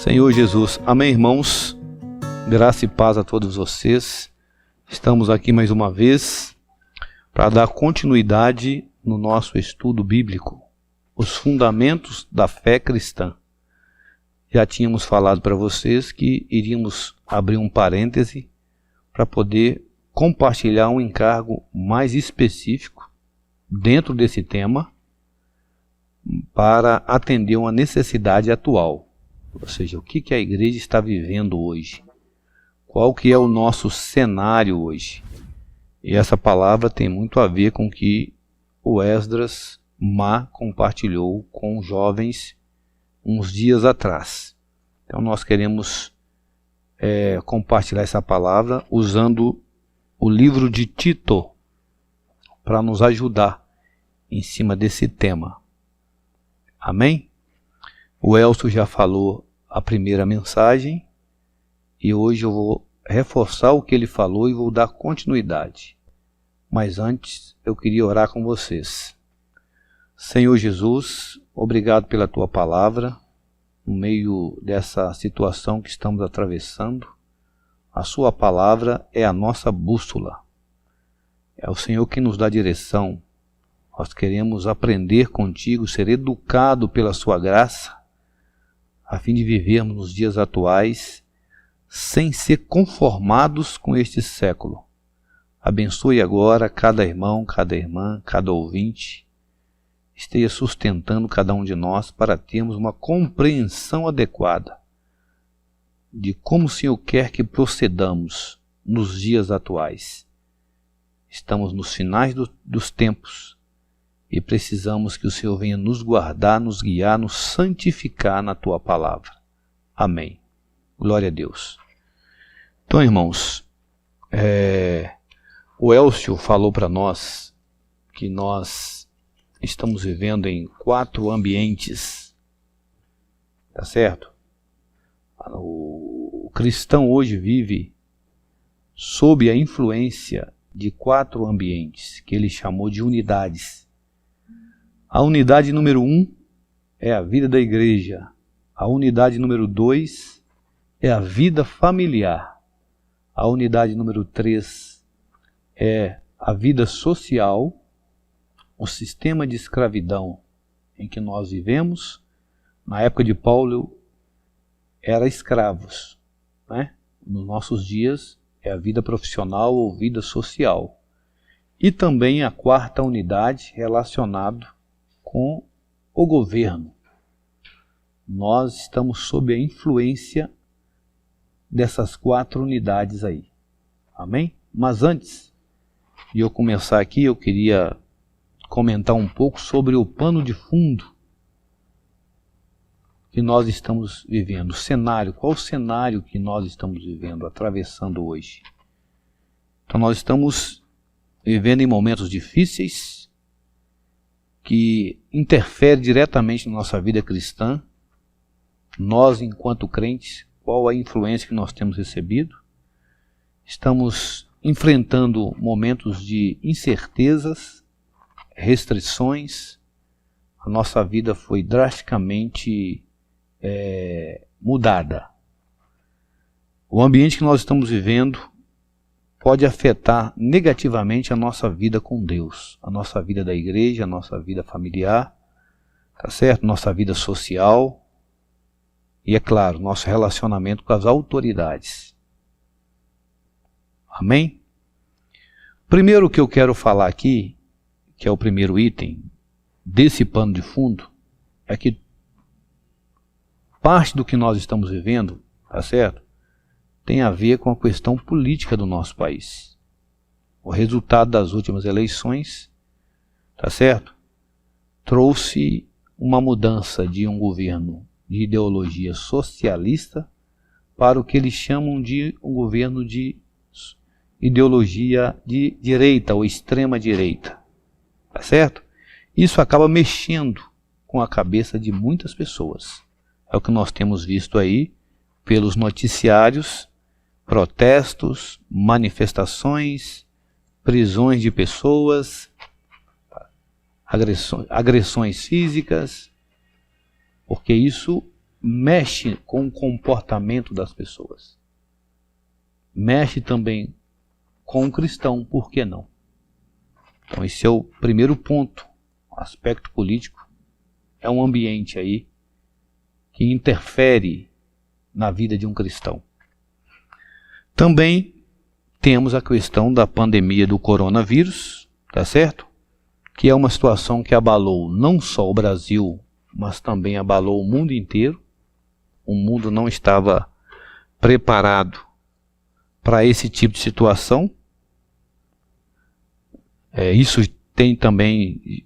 Senhor Jesus. Amém, irmãos? Graça e paz a todos vocês. Estamos aqui mais uma vez para dar continuidade no nosso estudo bíblico, os fundamentos da fé cristã. Já tínhamos falado para vocês que iríamos abrir um parêntese para poder compartilhar um encargo mais específico dentro desse tema para atender uma necessidade atual. Ou seja, o que a igreja está vivendo hoje? Qual que é o nosso cenário hoje? E essa palavra tem muito a ver com o que o Esdras compartilhou com os jovens uns dias atrás. Então nós queremos compartilhar essa palavra usando o livro de Tito para nos ajudar em cima desse tema. Amém? O Elcio já falou a primeira mensagem e hoje eu vou reforçar o que ele falou e vou dar continuidade. Mas antes eu queria orar com vocês. Senhor Jesus, obrigado pela tua palavra. No meio dessa situação que estamos atravessando, a sua palavra é a nossa bússola. É o Senhor que nos dá direção. Nós queremos aprender contigo, ser educado pela sua graça, a fim de vivermos nos dias atuais sem ser conformados com este século. Abençoe agora cada irmão, cada irmã, cada ouvinte. Esteja sustentando cada um de nós para termos uma compreensão adequada de como o Senhor quer que procedamos nos dias atuais. Estamos nos finais dos tempos e precisamos que o Senhor venha nos guardar, nos guiar, nos santificar na tua palavra. Amém. Glória a Deus. Então, irmãos, o Elcio falou para nós que nós estamos vivendo em 4 ambientes, tá certo? O cristão hoje vive sob a influência de 4 ambientes, que ele chamou de unidades. A unidade número 1 é a vida da igreja. A unidade número 2 é a vida familiar. A unidade número 3 é a vida social, o sistema de escravidão em que nós vivemos. Na época de Paulo, era escravos, né? Nos nossos dias é a vida profissional ou vida social. E também a 4ª unidade relacionada com o governo. Nós estamos sob a influência dessas 4 unidades aí. Amém? Mas antes de eu começar aqui, eu queria comentar um pouco sobre o pano de fundo que nós estamos vivendo. O cenário, qual o cenário que nós estamos vivendo, atravessando hoje? Então nós estamos vivendo em momentos difíceis, que interfere diretamente na nossa vida cristã. Nós, enquanto crentes, qual a influência que nós temos recebido? Estamos enfrentando momentos de incertezas, restrições. A nossa vida foi drasticamente mudada. O ambiente que nós estamos vivendo pode afetar negativamente a nossa vida com Deus, a nossa vida da igreja, a nossa vida familiar, tá certo? Nossa vida social e, é claro, nosso relacionamento com as autoridades. Amém? Primeiro que eu quero falar aqui, que é o primeiro item desse pano de fundo, é que parte do que nós estamos vivendo, tá certo? Tem a ver com a questão política do nosso país. O resultado das últimas eleições, tá certo? Trouxe uma mudança de um governo de ideologia socialista para o que eles chamam de um governo de ideologia de direita ou extrema direita, tá certo? Isso acaba mexendo com a cabeça de muitas pessoas. É o que nós temos visto aí pelos noticiários, protestos, manifestações, prisões de pessoas, agressões físicas, porque isso mexe com o comportamento das pessoas. Mexe também com o cristão, por que não? Então esse é o primeiro ponto. O aspecto político é um ambiente aí que interfere na vida de um cristão. Também temos a questão da pandemia do coronavírus, tá certo? Que é uma situação que abalou não só o Brasil, mas também abalou o mundo inteiro. O mundo não estava preparado para esse tipo de situação. Isso tem também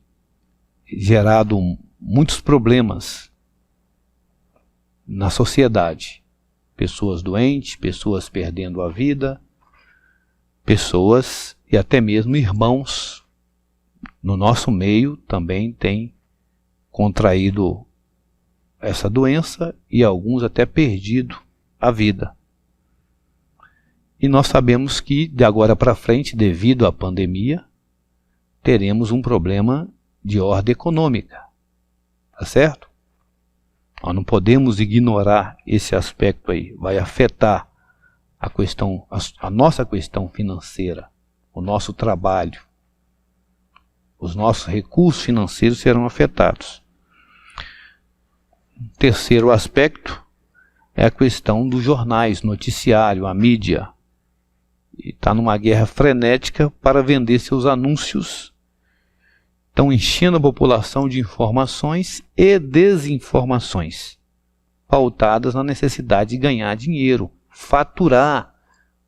gerado muitos problemas na sociedade. Pessoas doentes, pessoas perdendo a vida, pessoas e até mesmo irmãos no nosso meio também têm contraído essa doença e alguns até perdido a vida. E nós sabemos que de agora para frente, devido à pandemia, teremos um problema de ordem econômica, tá certo? Nós não podemos ignorar esse aspecto aí, vai afetar a nossa questão financeira, o nosso trabalho, os nossos recursos financeiros serão afetados. Terceiro aspecto é a questão dos jornais, noticiário, a mídia. Está numa guerra frenética para vender seus anúncios. Estão enchendo a população de informações e desinformações, pautadas na necessidade de ganhar dinheiro, faturar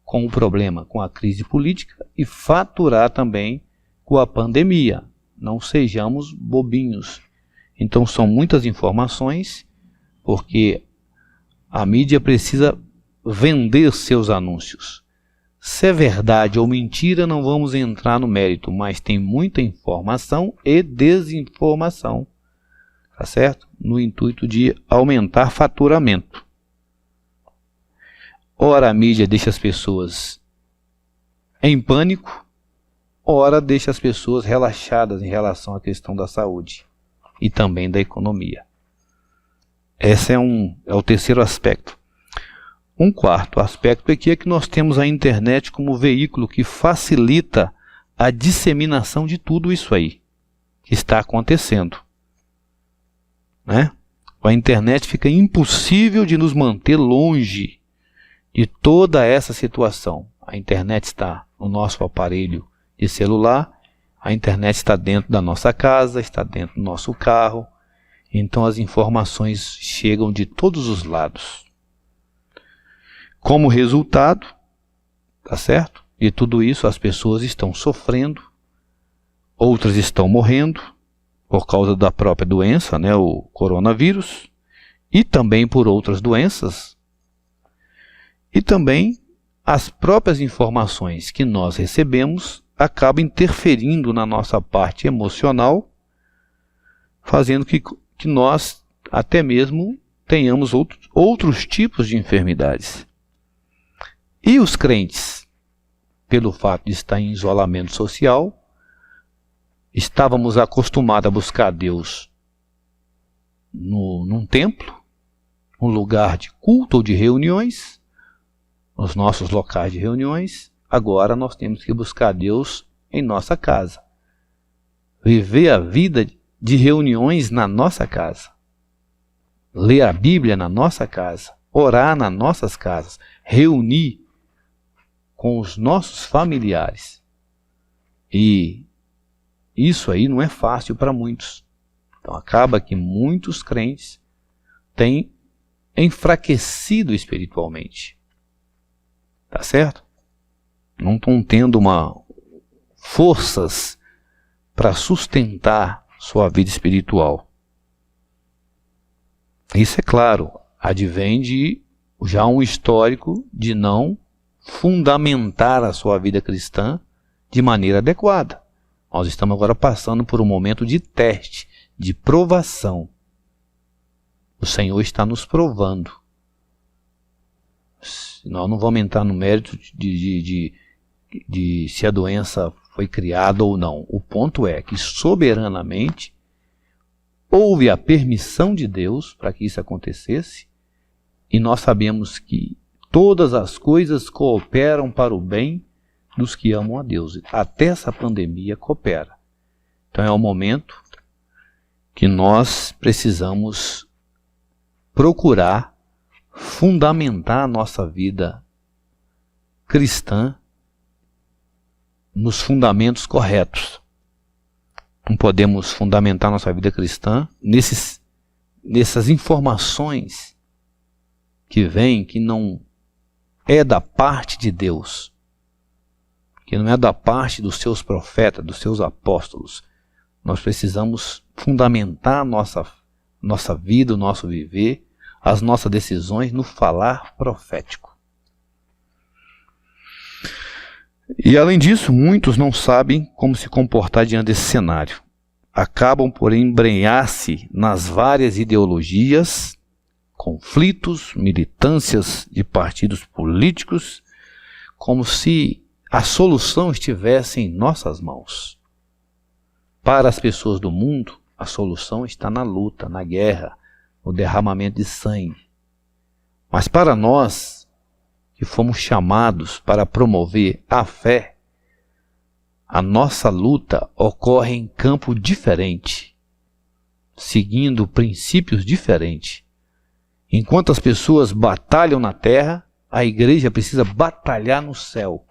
com o problema, com a crise política e faturar também com a pandemia. Não sejamos bobinhos. Então são muitas informações, porque a mídia precisa vender seus anúncios. Se é verdade ou mentira, não vamos entrar no mérito, mas tem muita informação e desinformação, tá certo? No intuito de aumentar faturamento. Ora a mídia deixa as pessoas em pânico, ora deixa as pessoas relaxadas em relação à questão da saúde e também da economia. Esse é o terceiro aspecto. Um quarto aspecto aqui é que nós temos a internet como veículo que facilita a disseminação de tudo isso aí que está acontecendo, né? Com a internet fica impossível de nos manter longe de toda essa situação. A internet está no nosso aparelho de celular, a internet está dentro da nossa casa, está dentro do nosso carro, então as informações chegam de todos os lados. Como resultado, tá certo? De tudo isso, as pessoas estão sofrendo, outras estão morrendo por causa da própria doença, né, o coronavírus, e também por outras doenças. E também as próprias informações que nós recebemos acabam interferindo na nossa parte emocional, fazendo que nós até mesmo tenhamos outros tipos de enfermidades. E os crentes, pelo fato de estar em isolamento social, estávamos acostumados a buscar Deus num templo, um lugar de culto ou de reuniões, nos nossos locais de reuniões. Agora nós temos que buscar Deus em nossa casa. Viver a vida de reuniões na nossa casa. Ler a Bíblia na nossa casa. Orar nas nossas casas. Reunir com os nossos familiares. E isso aí não é fácil para muitos. Então acaba que muitos crentes têm enfraquecido espiritualmente. Tá certo? Não estão tendo forças para sustentar sua vida espiritual. Isso, é claro, advém de já um histórico de não fundamentar a sua vida cristã de maneira adequada. Nós estamos agora passando por um momento de teste, de provação. O Senhor está nos provando. Nós não vamos entrar no mérito de se a doença foi criada ou não. O ponto é que soberanamente houve a permissão de Deus para que isso acontecesse, e nós sabemos que todas as coisas cooperam para o bem dos que amam a Deus. Até essa pandemia coopera. Então é o momento que nós precisamos procurar fundamentar a nossa vida cristã nos fundamentos corretos. Não podemos fundamentar nossa vida cristã nessas informações que vêm, que não é da parte de Deus, que não é da parte dos seus profetas, dos seus apóstolos. Nós precisamos fundamentar nossa vida, o nosso viver, as nossas decisões no falar profético. E além disso, muitos não sabem como se comportar diante desse cenário. Acabam por embrenhar-se nas várias ideologias, conflitos, militâncias de partidos políticos, como se a solução estivesse em nossas mãos. Para as pessoas do mundo, a solução está na luta, na guerra, no derramamento de sangue. Mas para nós, que fomos chamados para promover a fé, a nossa luta ocorre em campo diferente, seguindo princípios diferentes. Enquanto as pessoas batalham na terra, a igreja precisa batalhar no céu.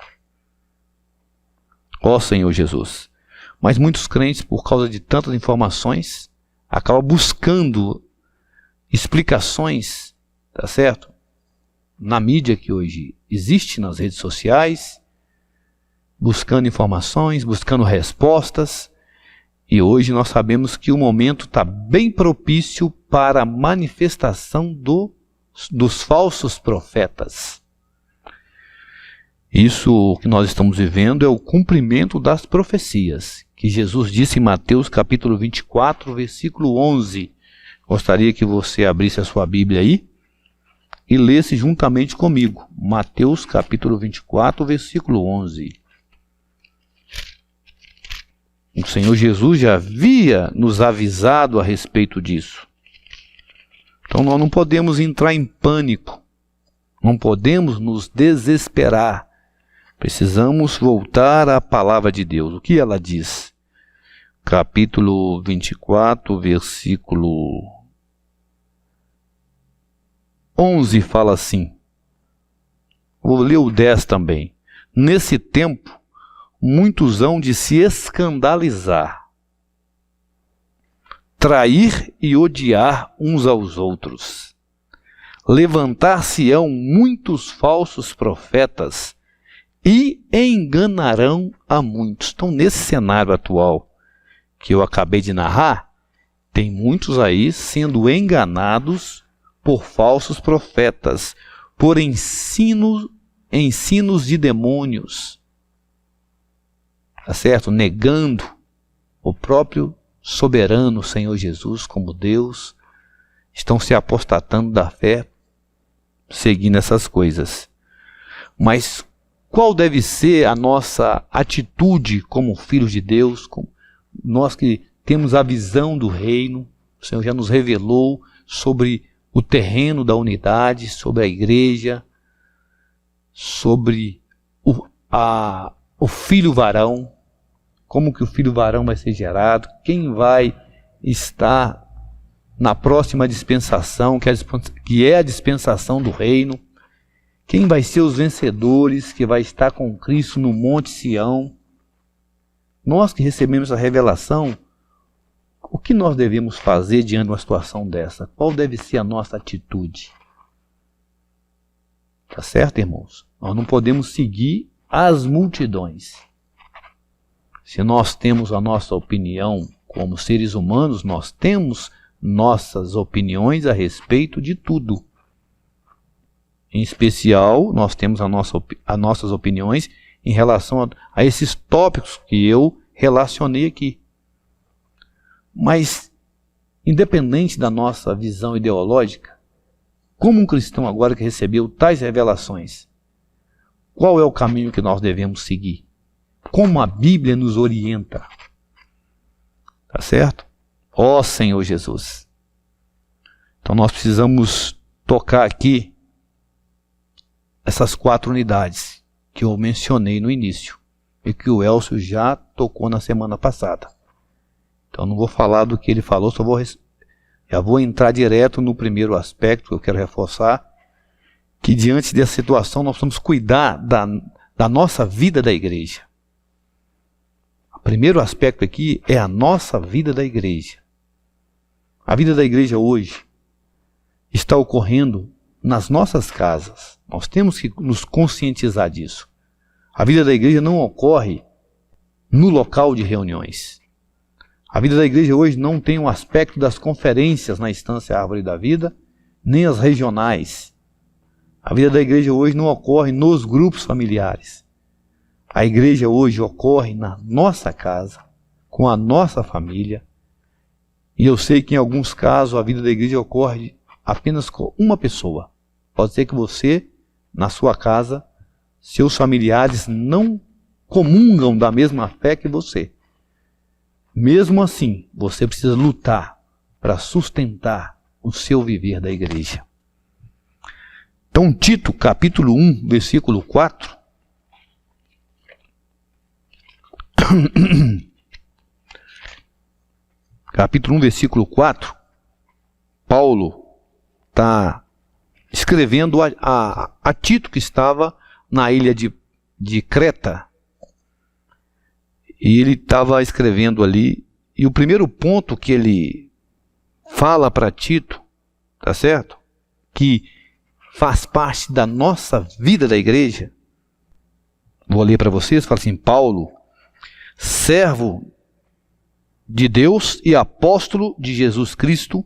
Ó Senhor Jesus! Mas muitos crentes, por causa de tantas informações, acabam buscando explicações, tá certo? Na mídia que hoje existe, nas redes sociais, buscando informações, buscando respostas, e hoje nós sabemos que o momento está bem propício para a manifestação dos falsos profetas. Isso que nós estamos vivendo é o cumprimento das profecias, que Jesus disse em Mateus capítulo 24, versículo 11. Gostaria que você abrisse a sua Bíblia aí e lesse juntamente comigo. Mateus capítulo 24, versículo 11. O Senhor Jesus já havia nos avisado a respeito disso. Então nós não podemos entrar em pânico, não podemos nos desesperar. Precisamos voltar à palavra de Deus. O que ela diz? Capítulo 24, versículo 11 fala assim. Vou ler o 10 também. Nesse tempo, muitos hão de se escandalizar, trair e odiar uns aos outros. Levantar-se-ão muitos falsos profetas e enganarão a muitos. Então, nesse cenário atual que eu acabei de narrar, tem muitos aí sendo enganados por falsos profetas, por ensinos de demônios, tá certo? Negando o próprio soberano Senhor Jesus como Deus, estão se apostatando da fé, seguindo essas coisas. Mas qual deve ser a nossa atitude como filhos de Deus, como nós que temos a visão do reino? O Senhor já nos revelou sobre o terreno da unidade, sobre a igreja, sobre o filho varão, como que o filho varão vai ser gerado, quem vai estar na próxima dispensação, que é a dispensação do reino, quem vai ser os vencedores, que vai estar com Cristo no Monte Sião. Nós que recebemos a revelação, o que nós devemos fazer diante de uma situação dessa? Qual deve ser a nossa atitude? Tá certo, irmãos? Nós não podemos seguir as multidões. Se nós temos a nossa opinião como seres humanos, nós temos nossas opiniões a respeito de tudo. Em especial, nós temos as nossas opiniões em relação a esses tópicos que eu relacionei aqui. Mas, independente da nossa visão ideológica, como um cristão agora que recebeu tais revelações, qual é o caminho que nós devemos seguir? Como a Bíblia nos orienta? Tá certo? Ó Senhor Jesus. Então nós precisamos tocar aqui essas 4 unidades que eu mencionei no início e que o Elcio já tocou na semana passada. Então não vou falar do que ele falou, já vou entrar direto no primeiro aspecto que eu quero reforçar, que diante dessa situação nós precisamos cuidar da nossa vida da igreja. O primeiro aspecto aqui é a nossa vida da igreja. A vida da igreja hoje está ocorrendo nas nossas casas. Nós temos que nos conscientizar disso. A vida da igreja não ocorre no local de reuniões. A vida da igreja hoje não tem o aspecto das conferências na Estância Árvore da Vida, nem as regionais. A vida da igreja hoje não ocorre nos grupos familiares. A igreja hoje ocorre na nossa casa, com a nossa família. E eu sei que em alguns casos a vida da igreja ocorre apenas com uma pessoa. Pode ser que você, na sua casa, seus familiares não comungam da mesma fé que você. Mesmo assim, você precisa lutar para sustentar o seu viver da igreja. Então, Tito, capítulo 1, versículo 4. Capítulo 1, versículo 4. Paulo está escrevendo a Tito, que estava na ilha de Creta. E ele estava escrevendo ali, e o primeiro ponto que ele fala para Tito, tá certo? Que faz parte da nossa vida da igreja. Vou ler para vocês, fala assim: Paulo, servo de Deus e apóstolo de Jesus Cristo,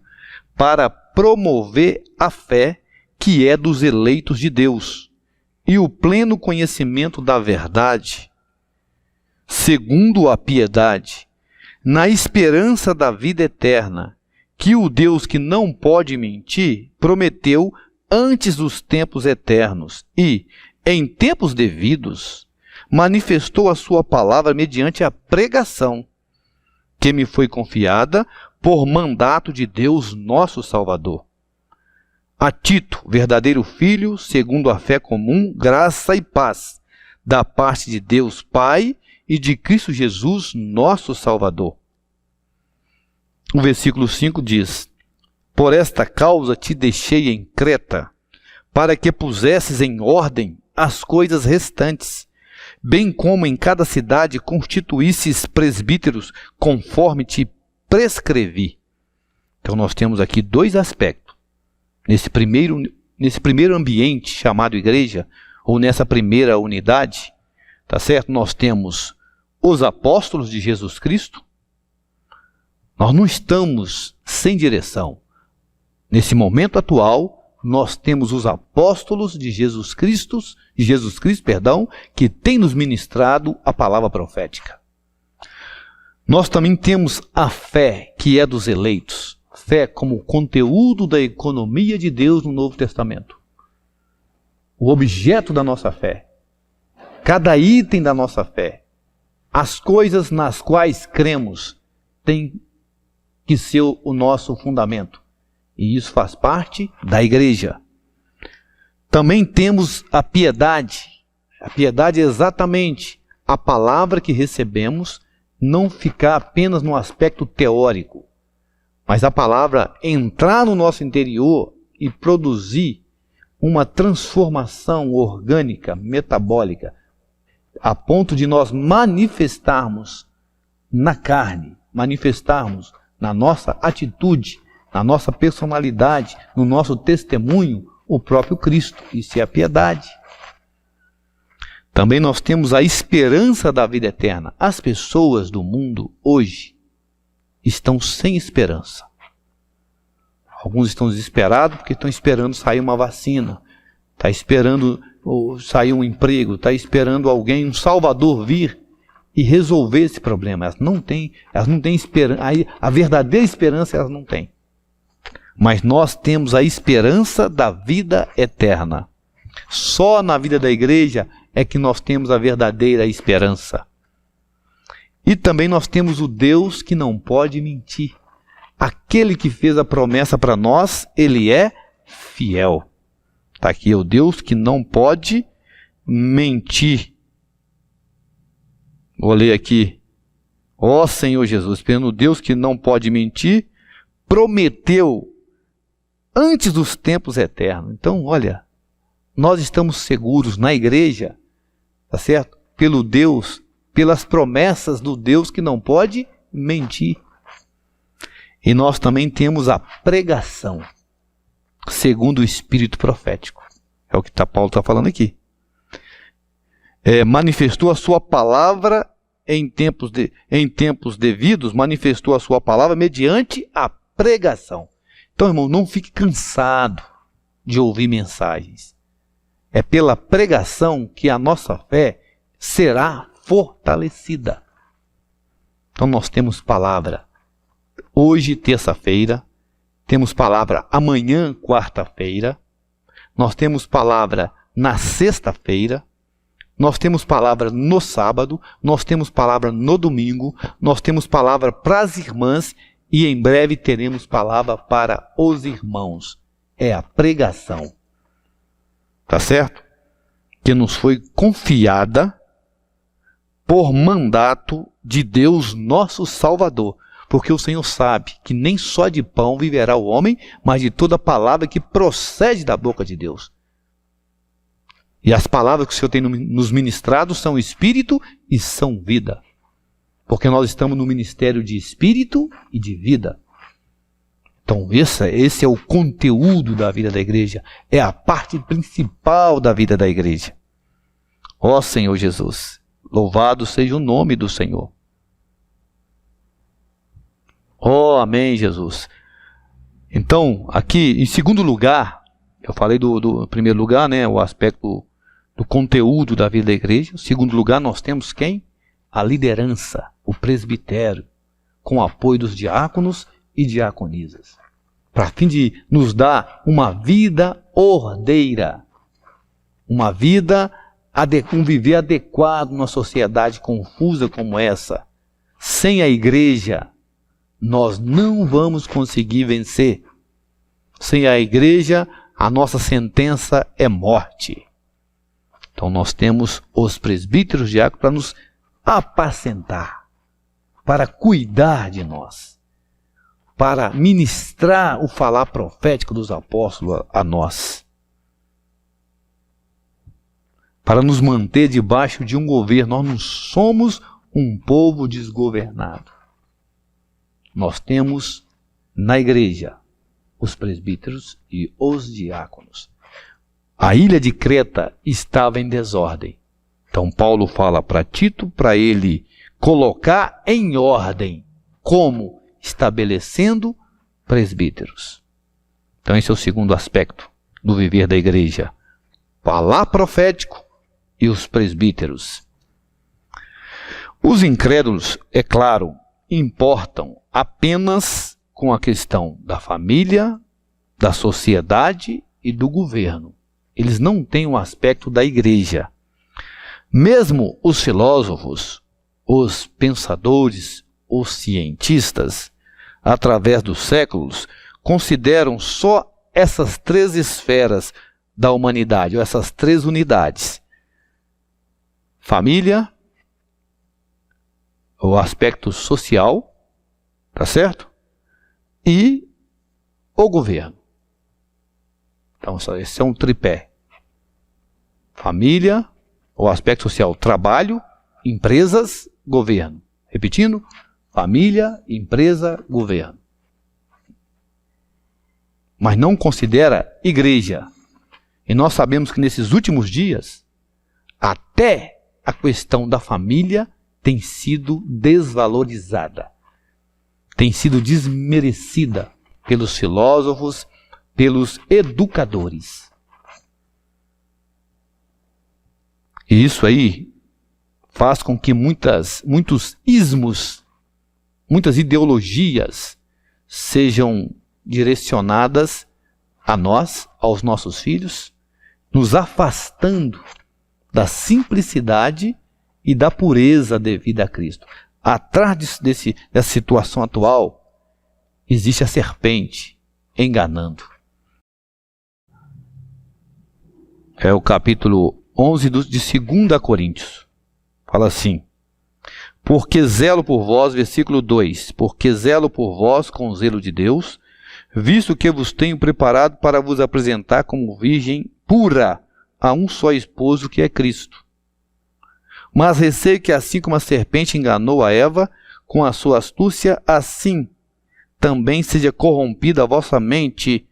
para promover a fé que é dos eleitos de Deus, e o pleno conhecimento da verdade, segundo a piedade, na esperança da vida eterna, que o Deus que não pode mentir prometeu antes dos tempos eternos e, em tempos devidos, manifestou a sua palavra mediante a pregação, que me foi confiada por mandato de Deus nosso Salvador. A Tito, verdadeiro filho, segundo a fé comum, graça e paz, da parte de Deus Pai e de Cristo Jesus, nosso Salvador. O versículo 5 diz: Por esta causa te deixei em Creta, para que pusesses em ordem as coisas restantes, bem como em cada cidade constituísses presbíteros, conforme te prescrevi. Então nós temos aqui 2 aspectos. Nesse primeiro ambiente chamado igreja, ou nessa primeira unidade, tá certo? Nós temos os apóstolos de Jesus Cristo. Nós não estamos sem direção. Nesse momento atual, nós temos os apóstolos de Jesus Cristo, que tem nos ministrado a palavra profética. Nós também temos a fé que é dos eleitos. Fé como conteúdo da economia de Deus no Novo Testamento. O objeto da nossa fé. Cada item da nossa fé. As coisas nas quais cremos tem que ser o nosso fundamento. E isso faz parte da igreja. Também temos a piedade. A piedade é exatamente a palavra que recebemos, não ficar apenas no aspecto teórico, mas a palavra entrar no nosso interior e produzir uma transformação orgânica, metabólica, a ponto de nós manifestarmos na carne, manifestarmos na nossa atitude, na nossa personalidade, no nosso testemunho, o próprio Cristo. Isso é a piedade. Também nós temos a esperança da vida eterna. As pessoas do mundo hoje estão sem esperança. Alguns estão desesperados porque estão esperando sair uma vacina, estão esperando sair um emprego, estão esperando alguém, um salvador vir e resolver esse problema. Elas não têm esperança, a verdadeira esperança elas não têm. Mas nós temos a esperança da vida eterna. Só na vida da igreja é que nós temos a verdadeira esperança. E também nós temos o Deus que não pode mentir. aquele que fez a promessa para nós, ele é fiel. Está aqui, é o Deus que não pode mentir. Vou ler aqui. Ó Senhor Jesus, pelo Deus que não pode mentir, prometeu antes dos tempos eternos. Então, olha, nós estamos seguros na igreja, tá certo? Pelo Deus, pelas promessas do Deus que não pode mentir. E nós também temos a pregação, segundo o Espírito profético. É o que Paulo está falando aqui. Manifestou a sua palavra em tempos devidos, manifestou a sua palavra mediante a pregação. Então, irmão, não fique cansado de ouvir mensagens. É pela pregação que a nossa fé será fortalecida. Então, nós temos palavra hoje, terça-feira, temos palavra amanhã, quarta-feira, nós temos palavra na sexta-feira, nós temos palavra no sábado, nós temos palavra no domingo, nós temos palavra para as irmãs e em breve teremos palavra para os irmãos. É a pregação. Tá certo? Que nos foi confiada por mandato de Deus nosso Salvador. Porque o Senhor sabe que nem só de pão viverá o homem, mas de toda palavra que procede da boca de Deus. E as palavras que o Senhor tem nos ministrado são espírito e são vida. Porque nós estamos no ministério de espírito e de vida. Então esse é o conteúdo da vida da igreja. É a parte principal da vida da igreja. Ó Senhor Jesus, louvado seja o nome do Senhor. Oh, amém, Jesus. Então, aqui, em segundo lugar, eu falei do primeiro lugar, né, o aspecto do conteúdo da vida da igreja. Em segundo lugar, nós temos quem? A liderança, o presbitério, com o apoio dos diáconos e diaconisas, para fim de nos dar uma vida ordeira, uma vida, um viver adequado numa sociedade confusa como essa. Sem a igreja, nós não vamos conseguir vencer. Sem a igreja, a nossa sentença é morte. Então nós temos os presbíteros diáconos para nos apacentar, para cuidar de nós, para ministrar o falar profético dos apóstolos a nós, para nos manter debaixo de um governo. Nós não somos um povo desgovernado. Nós temos na igreja os presbíteros e os diáconos. A ilha de Creta estava em desordem. Então Paulo fala para Tito para ele colocar em ordem, como? Estabelecendo presbíteros. Então esse é o segundo aspecto do viver da igreja. Falar profético e os presbíteros. Os incrédulos, é claro, importam apenas com a questão da família, da sociedade e do governo. Eles não têm o aspecto da igreja. Mesmo os filósofos, os pensadores, os cientistas, através dos séculos, consideram só essas três esferas da humanidade, ou essas três unidades: família, o aspecto social, tá certo? E o governo. Então, esse é um tripé. Família, o aspecto social, trabalho, empresas, governo. Repetindo, família, empresa, governo. Mas não considera igreja. E nós sabemos que nesses últimos dias, até a questão da família tem sido desvalorizada, tem sido desmerecida pelos filósofos, pelos educadores. E isso aí faz com que muitos ismos, muitas ideologias sejam direcionadas a nós, aos nossos filhos, nos afastando da simplicidade e da pureza devida a Cristo. Atrás dessa situação atual, existe a serpente enganando. É o capítulo 11 de 2 Coríntios. Fala assim: porque zelo por vós, versículo 2, porque zelo por vós com o zelo de Deus, visto que vos tenho preparado para vos apresentar como virgem pura a um só esposo, que é Cristo. Mas receio que, assim como a serpente enganou a Eva com a sua astúcia, assim também seja corrompida a vossa mente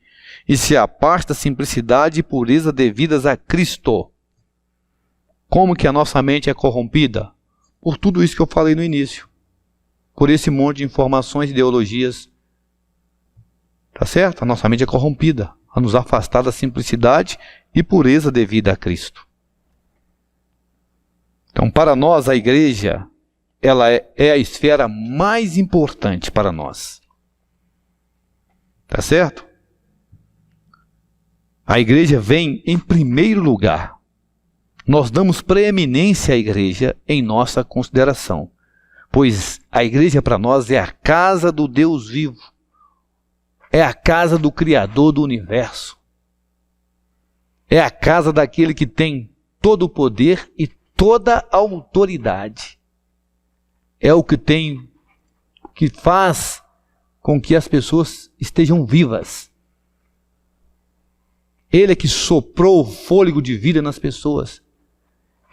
e se aparte da simplicidade e pureza devidas a Cristo. Como que a nossa mente é corrompida? Por tudo isso que eu falei no início. Por esse monte de informações e ideologias. Tá certo? A nossa mente é corrompida, a nos afastar da simplicidade e pureza devida a Cristo. Então, para nós, a igreja, ela é a esfera mais importante para nós. Tá certo? A igreja vem em primeiro lugar. Nós damos preeminência à igreja em nossa consideração, pois a igreja para nós é a casa do Deus vivo, é a casa do Criador do universo, é a casa daquele que tem todo o poder e toda a autoridade, é o que faz com que as pessoas estejam vivas. Ele é que soprou o fôlego de vida nas pessoas.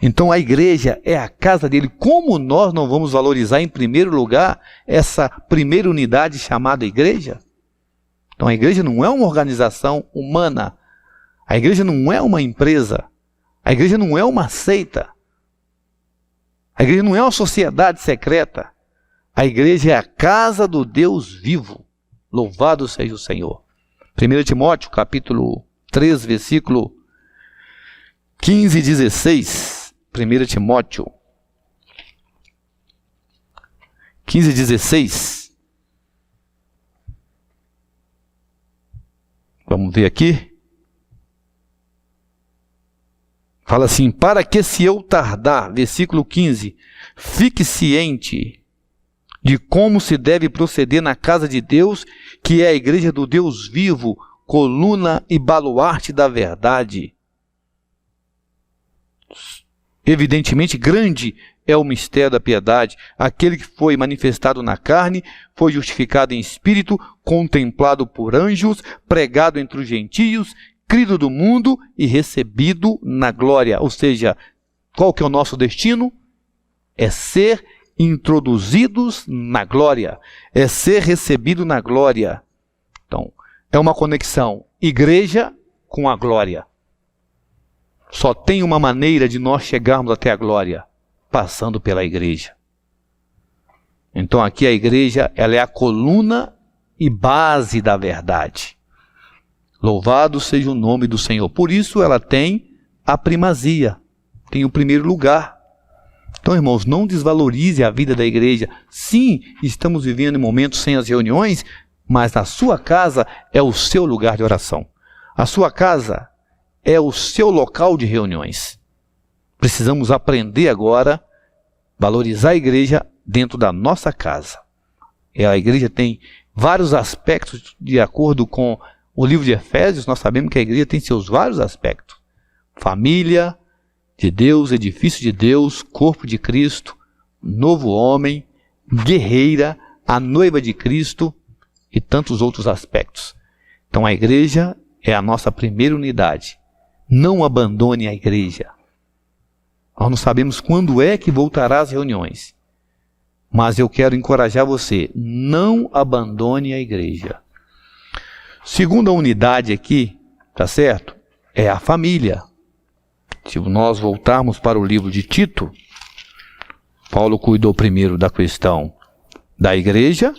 Então a igreja é a casa dele. Como nós não vamos valorizar em primeiro lugar essa primeira unidade chamada igreja? Então a igreja não é uma organização humana. A igreja não é uma empresa. A igreja não é uma seita. A igreja não é uma sociedade secreta. A igreja é a casa do Deus vivo. Louvado seja o Senhor. 1 Timóteo, capítulo 3, versículo 15 e 16. 1 Timóteo 15 e 16. Vamos ver aqui. Fala assim: para que, se eu tardar, versículo 15, fique ciente de como se deve proceder na casa de Deus, que é a igreja do Deus vivo, coluna e baluarte da verdade. Evidentemente, grande é o mistério da piedade. Aquele que foi manifestado na carne, foi justificado em espírito, contemplado por anjos, pregado entre os gentios, crido do mundo e recebido na glória. Ou seja, qual que é o nosso destino? É ser introduzidos na glória, é ser recebido na glória. Então, é uma conexão igreja com a glória. Só tem uma maneira de nós chegarmos até a glória, passando pela igreja. Então aqui a igreja, ela é a coluna e base da verdade. Louvado seja o nome do Senhor. Por isso ela tem a primazia, tem o primeiro lugar. Então, irmãos, não desvalorize a vida da igreja. Sim, estamos vivendo em momentos sem as reuniões, mas a sua casa é o seu lugar de oração. A sua casa é o seu local de reuniões. Precisamos aprender agora a valorizar a igreja dentro da nossa casa. E a igreja tem vários aspectos de acordo com o livro de Efésios. Nós sabemos que a igreja tem seus vários aspectos. Família de Deus, edifício de Deus, corpo de Cristo, novo homem, guerreira, a noiva de Cristo e tantos outros aspectos. Então a igreja é a nossa primeira unidade. Não abandone a igreja. Nós não sabemos quando é que voltará às reuniões, mas eu quero encorajar você, não abandone a igreja. Segunda unidade aqui, tá certo? É a família. Se nós voltarmos para o livro de Tito, Paulo cuidou primeiro da questão da igreja,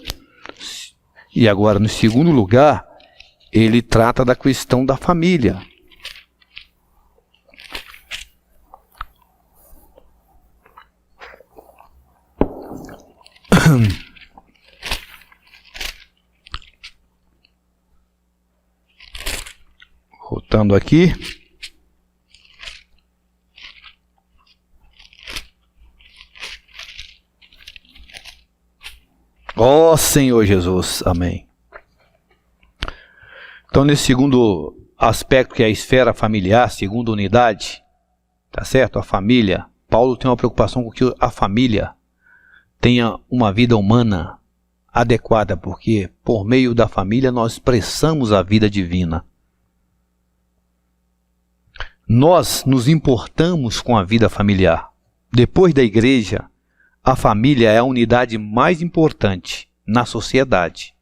e agora, no segundo lugar, ele trata da questão da família. Voltando aqui. Ó Senhor Jesus, amém. Então, nesse segundo aspecto, que é a esfera familiar, segunda unidade, tá certo? A família. Paulo tem uma preocupação com que a família tenha uma vida humana adequada, porque por meio da família nós expressamos a vida divina. Nós nos importamos com a vida familiar. Depois da igreja, a família é a unidade mais importante na sociedade.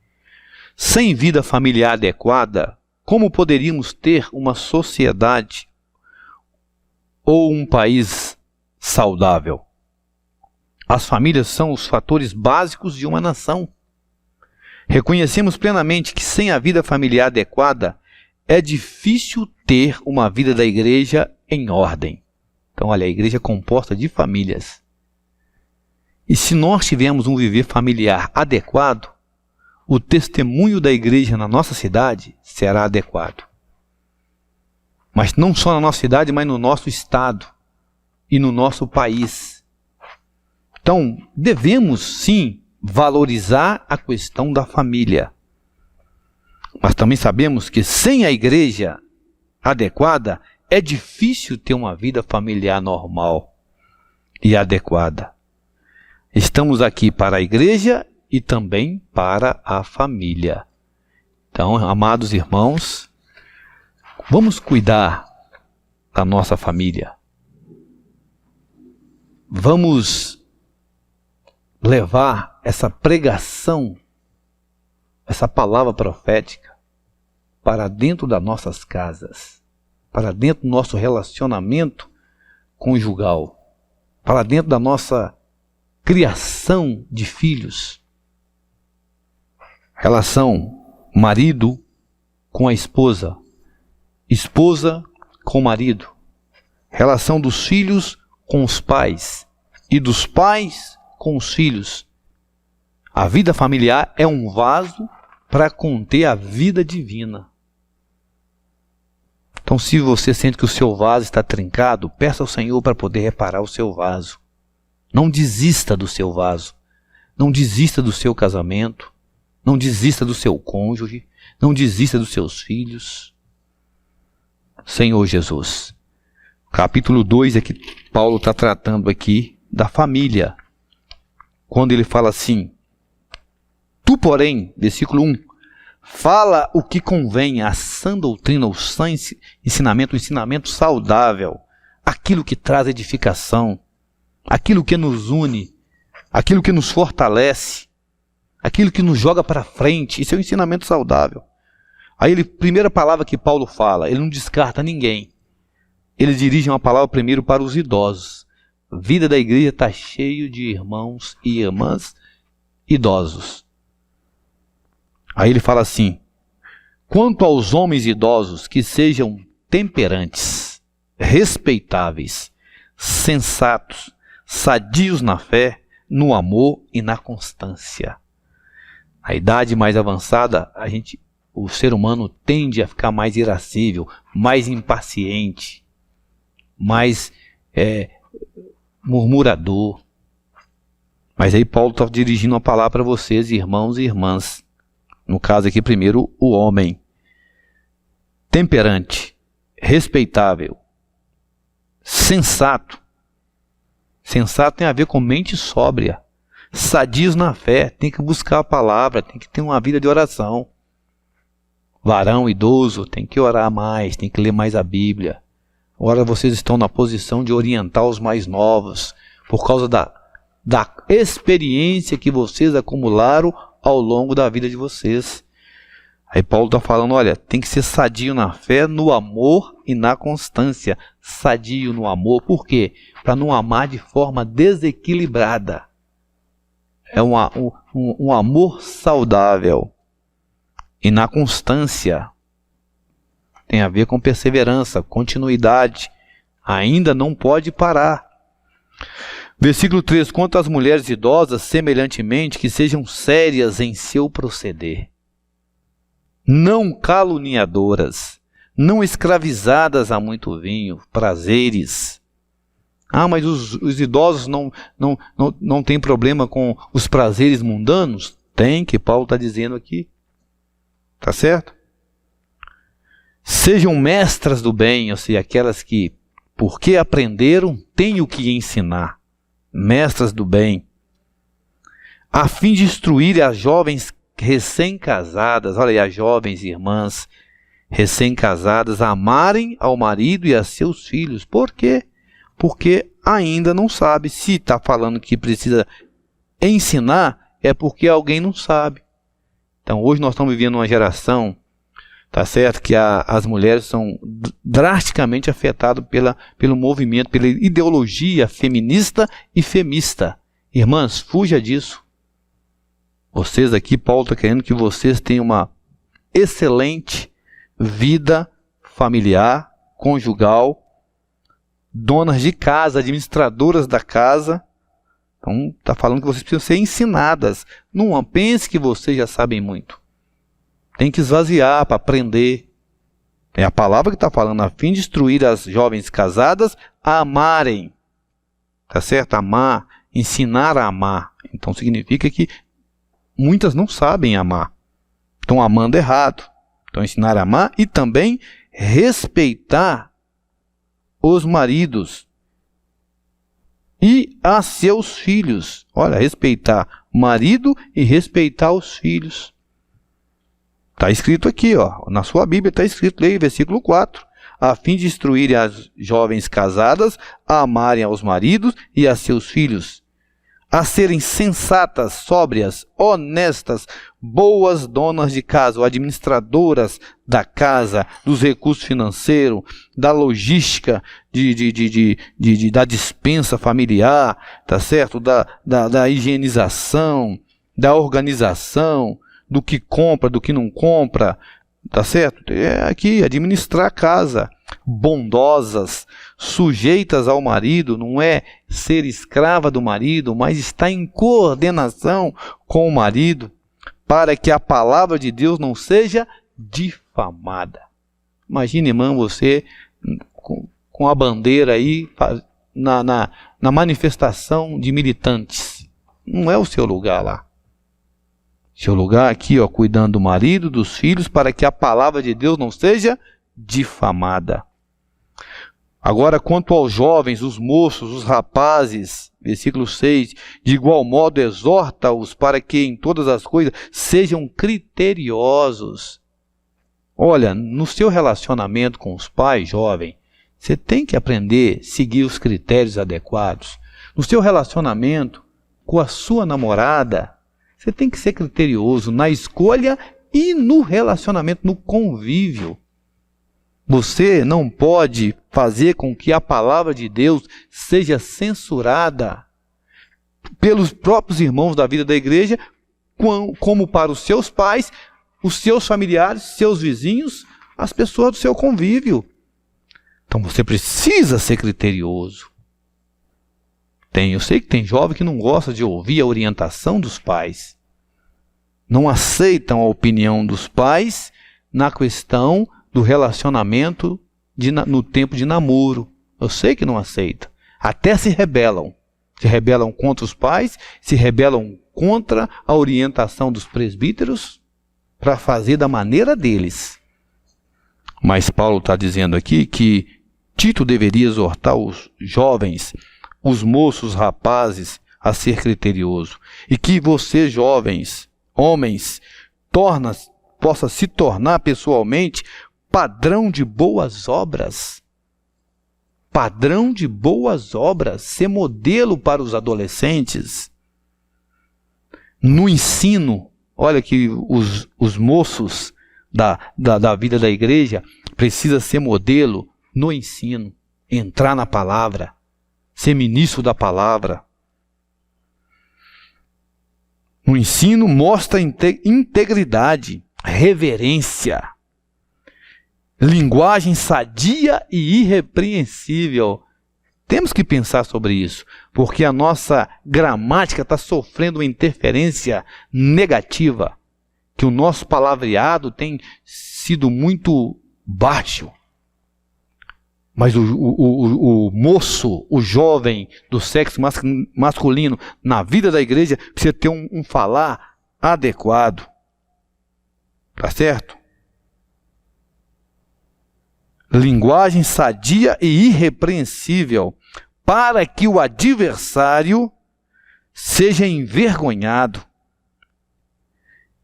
Sem vida familiar adequada, como poderíamos ter uma sociedade ou um país saudável? As famílias são os fatores básicos de uma nação. Reconhecemos plenamente que sem a vida familiar adequada, é difícil ter uma vida da igreja em ordem. Então, olha, a igreja é composta de famílias. E se nós tivermos um viver familiar adequado, o testemunho da igreja na nossa cidade será adequado. Mas não só na nossa cidade, mas no nosso estado e no nosso país. Então, devemos sim valorizar a questão da família. Mas também sabemos que sem a igreja adequada, é difícil ter uma vida familiar normal e adequada. Estamos aqui para a igreja e também para a família. Então, amados irmãos, vamos cuidar da nossa família. Vamos levar essa pregação, essa palavra profética para dentro das nossas casas, para dentro do nosso relacionamento conjugal, para dentro da nossa criação de filhos. Relação marido com a esposa, esposa com o marido. Relação dos filhos com os pais e dos pais com os filhos. A vida familiar é um vaso para conter a vida divina. Então, se você sente que o seu vaso está trincado, peça ao Senhor para poder reparar o seu vaso. Não desista do seu vaso. Não desista do seu casamento. Não desista do seu cônjuge. Não desista dos seus filhos. Senhor Jesus. Capítulo 2 é que Paulo está tratando aqui da família. Quando ele fala assim: tu, porém, versículo 1, fala o que convém à sã doutrina, o sã ensinamento, o ensinamento saudável, aquilo que traz edificação, aquilo que nos une, aquilo que nos fortalece, aquilo que nos joga para frente. Isso é o ensinamento saudável. Aí, primeira palavra que Paulo fala, ele não descarta ninguém. Ele dirige uma palavra primeiro para os idosos. A vida da igreja está cheio de irmãos e irmãs idosos. Aí ele fala assim: quanto aos homens idosos, que sejam temperantes, respeitáveis, sensatos, sadios na fé, no amor e na constância. A idade mais avançada, o ser humano tende a ficar mais irascível, mais impaciente, mais murmurador. Mas aí Paulo está dirigindo uma palavra para vocês, irmãos e irmãs. No caso aqui, primeiro, o homem. Temperante, respeitável, sensato. Sensato tem a ver com mente sóbria. Sadios na fé, tem que buscar a palavra, tem que ter uma vida de oração. Varão, idoso, tem que orar mais, tem que ler mais a Bíblia. Agora vocês estão na posição de orientar os mais novos, por causa da experiência que vocês acumularam ao longo da vida de vocês. Aí Paulo está falando, olha, tem que ser sadio na fé, no amor e na constância. Sadio no amor, por quê? Para não amar de forma desequilibrada. É um amor saudável. E na constância, tem a ver com perseverança, continuidade. Ainda não pode parar. Versículo 3, quanto às mulheres idosas, semelhantemente, que sejam sérias em seu proceder, não caluniadoras, não escravizadas a muito vinho, prazeres. Ah, mas os idosos não têm problema com os prazeres mundanos? Tem, que Paulo está dizendo aqui. Tá certo? Sejam mestras do bem, ou seja, aquelas que, porque aprenderam, têm o que ensinar. Mestras do bem. A fim de instruir as jovens recém-casadas, olha aí, as jovens irmãs recém-casadas, a amarem ao marido e a seus filhos. Por quê? Porque ainda não sabe. Se está falando que precisa ensinar, é porque alguém não sabe. Então, hoje nós estamos vivendo uma geração, tá certo, que as mulheres são drasticamente afetadas pelo movimento, pela ideologia feminista e femista. Irmãs, fuja disso. Vocês aqui, Paulo está querendo que vocês tenham uma excelente vida familiar, conjugal, donas de casa, administradoras da casa. Então, está falando que vocês precisam ser ensinadas. Não pense que vocês já sabem muito. Tem que esvaziar para aprender. É a palavra que está falando, a fim de instruir as jovens casadas a amarem. Tá certo? Amar, ensinar a amar. Então, significa que muitas não sabem amar. Estão amando errado. Então, ensinar a amar e também respeitar os maridos e a seus filhos. Olha, respeitar o marido e respeitar os filhos. Está escrito aqui, ó, na sua Bíblia está escrito, leia versículo 4. A fim de instruir as jovens casadas a amarem aos maridos e a seus filhos, a serem sensatas, sóbrias, honestas, boas donas de casa, ou administradoras da casa, dos recursos financeiros, da logística, da dispensa familiar, tá certo? Da higienização, da organização, do que compra, do que não compra, tá certo? É aqui, administrar a casa. Bondosas, sujeitas ao marido, não é ser escrava do marido, mas estar em coordenação com o marido, para que a palavra de Deus não seja difamada. Imagine, irmão, você com a bandeira aí na manifestação de militantes. Não é o seu lugar lá. Seu lugar aqui, ó, cuidando do marido, dos filhos, para que a palavra de Deus não seja difamada. Agora, quanto aos jovens, os moços, os rapazes, versículo 6, de igual modo exorta-os para que em todas as coisas sejam criteriosos. Olha, no seu relacionamento com os pais, jovem, você tem que aprender a seguir os critérios adequados. No seu relacionamento com a sua namorada, você tem que ser criterioso na escolha e no relacionamento, no convívio. Você não pode fazer com que a palavra de Deus seja censurada pelos próprios irmãos da vida da igreja, como para os seus pais, os seus familiares, seus vizinhos, as pessoas do seu convívio. Então você precisa ser criterioso. Eu sei que tem jovem que não gosta de ouvir a orientação dos pais. Não aceitam a opinião dos pais na questão do relacionamento no tempo de namoro. Eu sei que não aceita. Até se rebelam. Se rebelam contra os pais, se rebelam contra a orientação dos presbíteros para fazer da maneira deles. Mas Paulo está dizendo aqui que Tito deveria exortar os jovens, os moços, os rapazes, a ser criterioso. E que você, jovens, homens, possa se tornar pessoalmente padrão de boas obras. Padrão de boas obras. Ser modelo para os adolescentes. No ensino, olha que os moços da vida da igreja precisam ser modelo no ensino. Entrar na palavra. Ser ministro da palavra. No ensino mostra integridade, reverência, linguagem sadia e irrepreensível. Temos que pensar sobre isso, porque a nossa gramática está sofrendo uma interferência negativa, que o nosso palavreado tem sido muito baixo. Mas o moço, o jovem do sexo masculino na vida da igreja precisa ter um falar adequado. Tá certo? linguagem sadia e irrepreensível, para que o adversário seja envergonhado,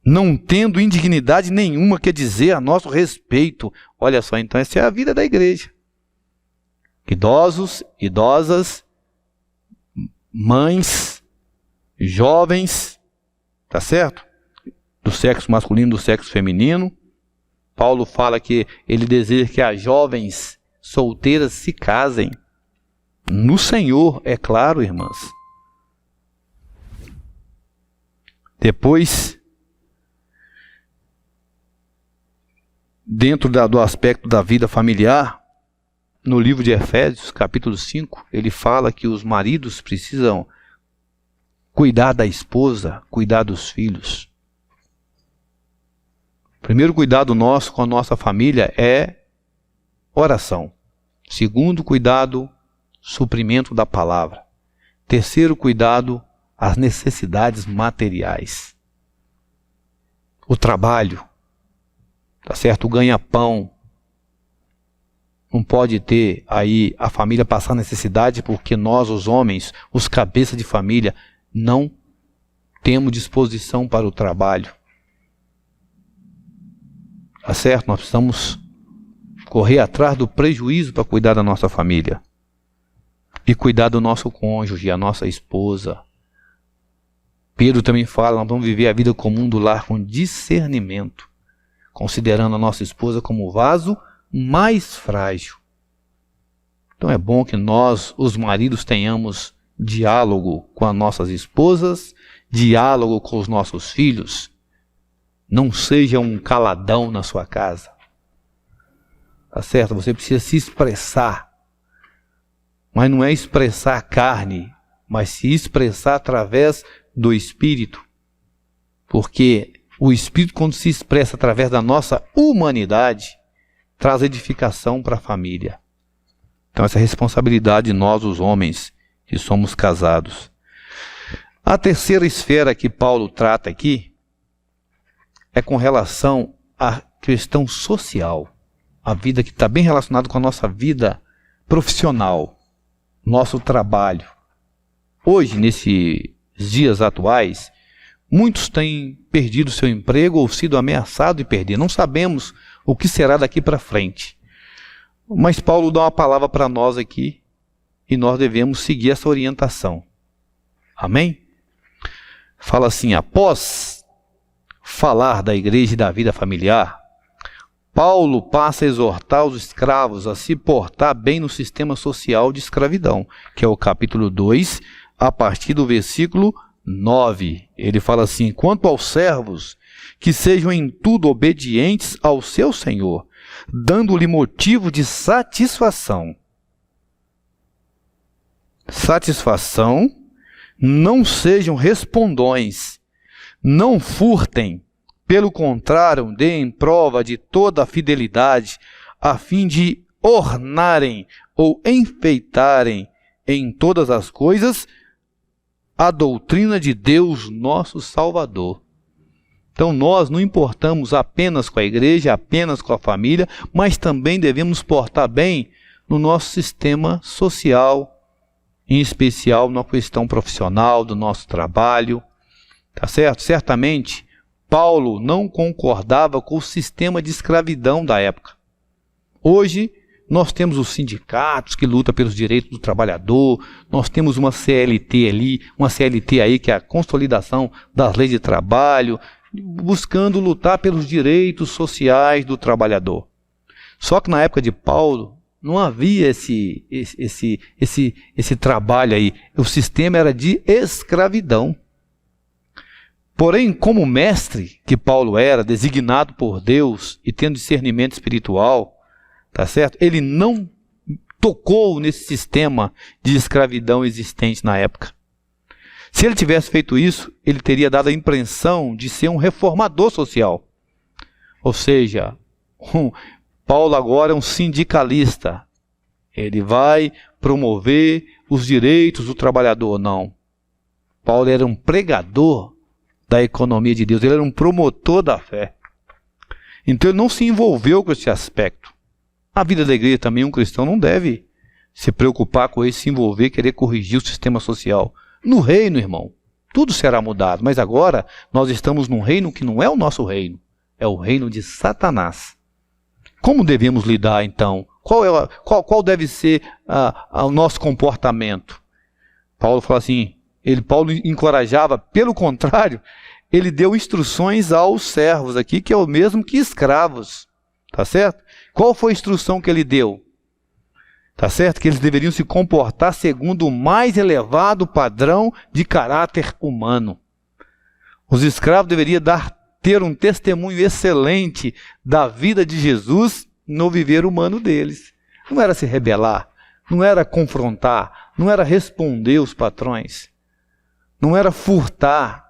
não tendo indignidade nenhuma que dizer a nosso respeito. Olha só, então essa é a vida da igreja. Idosos, idosas, mães, jovens, tá certo? Do sexo masculino, do sexo feminino. Paulo fala que ele deseja que as jovens solteiras se casem. No Senhor, é claro, irmãs. Depois, dentro do aspecto da vida familiar, no livro de Efésios, capítulo 5, ele fala que os maridos precisam cuidar da esposa, cuidar dos filhos. O primeiro cuidado nosso com a nossa família é oração. Segundo cuidado, suprimento da palavra. Terceiro cuidado, as necessidades materiais. O trabalho, tá certo? O ganha-pão. Não pode ter aí a família passar necessidade porque nós, os homens, os cabeças de família, não temos disposição para o trabalho. Tá certo? Nós precisamos correr atrás do prejuízo para cuidar da nossa família. E cuidar do nosso cônjuge, a nossa esposa. Pedro também fala, nós vamos viver a vida comum do lar com discernimento, considerando a nossa esposa como o vaso mais frágil. Então é bom que nós, os maridos, tenhamos diálogo com as nossas esposas, diálogo com os nossos filhos. Não seja um caladão na sua casa. Tá certo? Você precisa se expressar. Mas não é expressar a carne, mas se expressar através do Espírito. Porque o Espírito, quando se expressa através da nossa humanidade, traz edificação para a família. Então essa é a responsabilidade de nós, os homens, que somos casados. A terceira esfera que Paulo trata aqui é com relação à questão social. A vida que está bem relacionada com a nossa vida profissional, nosso trabalho. Hoje, nesses dias atuais, muitos têm perdido seu emprego ou sido ameaçados de perder. Não sabemos o que será daqui para frente. Mas Paulo dá uma palavra para nós aqui e nós devemos seguir essa orientação. Amém? Fala assim, após falar da igreja e da vida familiar, Paulo passa a exortar os escravos a se portar bem no sistema social de escravidão, que é o capítulo 2, a partir do versículo 9. Ele fala assim, quanto aos servos, que sejam em tudo obedientes ao seu Senhor, dando-lhe motivo de satisfação. Satisfação, não sejam respondões, não furtem, pelo contrário, deem prova de toda a fidelidade, a fim de ornarem ou enfeitarem em todas as coisas a doutrina de Deus, nosso Salvador. Então nós não importamos apenas com a igreja, apenas com a família, mas também devemos portar bem no nosso sistema social, em especial na questão profissional, do nosso trabalho. Tá certo? Certamente, Paulo não concordava com o sistema de escravidão da época. Hoje, nós temos os sindicatos que lutam pelos direitos do trabalhador, nós temos uma CLT ali, uma CLT aí que é a consolidação das leis de trabalho, buscando lutar pelos direitos sociais do trabalhador. Só que na época de Paulo, não havia esse trabalho aí. O sistema era de escravidão. Porém, como mestre que Paulo era, designado por Deus e tendo discernimento espiritual, tá certo? Ele não tocou nesse sistema de escravidão existente na época. Se ele tivesse feito isso, ele teria dado a impressão de ser um reformador social. Ou seja, Paulo agora é um sindicalista. Ele vai promover os direitos do trabalhador. Não. Paulo era um pregador da economia de Deus. Ele era um promotor da fé. Então ele não se envolveu com esse aspecto. Na vida da igreja também um cristão não deve se preocupar com isso, se envolver, querer corrigir o sistema social. No reino, irmão, tudo será mudado, mas agora nós estamos num reino que não é o nosso reino, é o reino de Satanás. Como devemos lidar então? Qual deve ser o nosso comportamento? Paulo fala assim, Paulo encorajava, pelo contrário, ele deu instruções aos servos aqui, que é o mesmo que escravos, tá certo? Qual foi a instrução que ele deu? Tá certo? Que eles deveriam se comportar segundo o mais elevado padrão de caráter humano. Os escravos deveriam ter um testemunho excelente da vida de Jesus no viver humano deles. Não era se rebelar, não era confrontar, não era responder os patrões, não era furtar,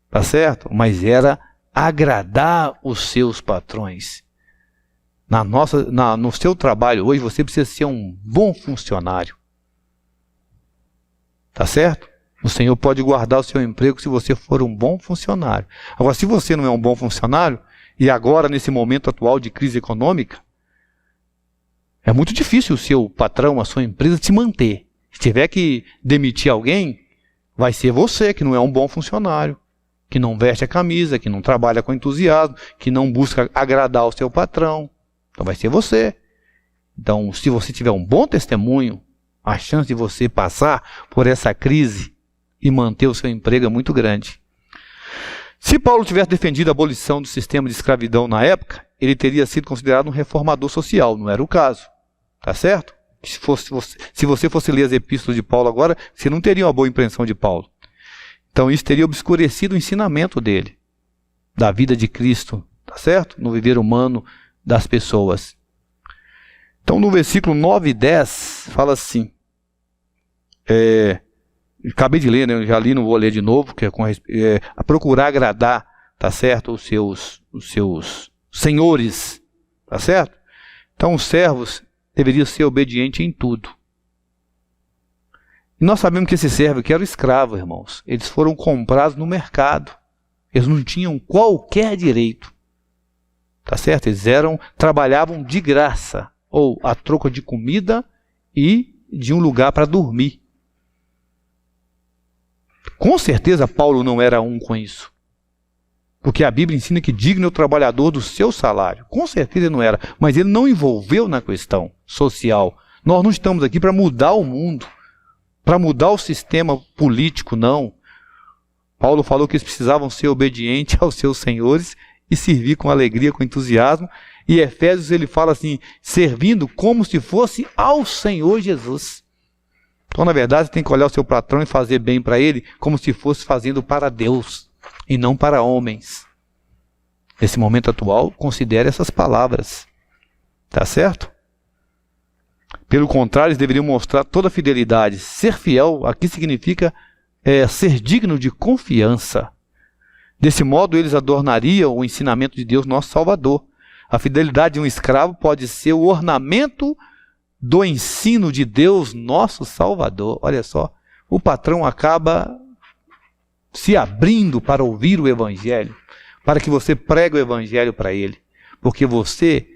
tá certo? Mas era agradar os seus patrões. No seu trabalho hoje, você precisa ser um bom funcionário. Tá certo? O Senhor pode guardar o seu emprego se você for um bom funcionário. Agora, se você não é um bom funcionário, e agora, nesse momento atual de crise econômica, é muito difícil o seu patrão, a sua empresa, se manter. Se tiver que demitir alguém, vai ser você que não é um bom funcionário, que não veste a camisa, que não trabalha com entusiasmo, que não busca agradar o seu patrão. Então vai ser você. Então, se você tiver um bom testemunho, a chance de você passar por essa crise e manter o seu emprego é muito grande. Se Paulo tivesse defendido a abolição do sistema de escravidão na época, ele teria sido considerado um reformador social. Não era o caso. Tá certo? Se você fosse ler as epístolas de Paulo agora, você não teria uma boa impressão de Paulo. Então isso teria obscurecido o ensinamento dele, da vida de Cristo, tá certo? No viver humano das pessoas. Então no versículo 9 e 10 fala assim, acabei de ler, né? Eu já li, não vou ler de novo, que é a procurar agradar, tá certo? Os seus senhores, tá certo? Então os servos deveriam ser obedientes em tudo. E nós sabemos que esse servo que era o escravo, irmãos, eles foram comprados no mercado. Eles não tinham qualquer direito. Tá certo? Eles trabalhavam de graça, ou a troca de comida e de um lugar para dormir. Com certeza Paulo não era um com isso. Porque a Bíblia ensina que digno é o trabalhador do seu salário. Com certeza ele não era, mas ele não envolveu na questão social. Nós não estamos aqui para mudar o mundo, para mudar o sistema político, não. Paulo falou que eles precisavam ser obedientes aos seus senhores e servir com alegria, com entusiasmo. E Efésios ele fala assim, servindo como se fosse ao Senhor Jesus. Então, na verdade, você tem que olhar o seu patrão e fazer bem para ele, como se fosse fazendo para Deus e não para homens. Nesse momento atual, considere essas palavras. Tá certo? Pelo contrário, eles deveriam mostrar toda a fidelidade. Ser fiel aqui significa ser digno de confiança. Desse modo, eles adornariam o ensinamento de Deus, nosso Salvador. A fidelidade de um escravo pode ser o ornamento do ensino de Deus, nosso Salvador. Olha só, o patrão acaba se abrindo para ouvir o Evangelho, para que você pregue o Evangelho para ele, porque você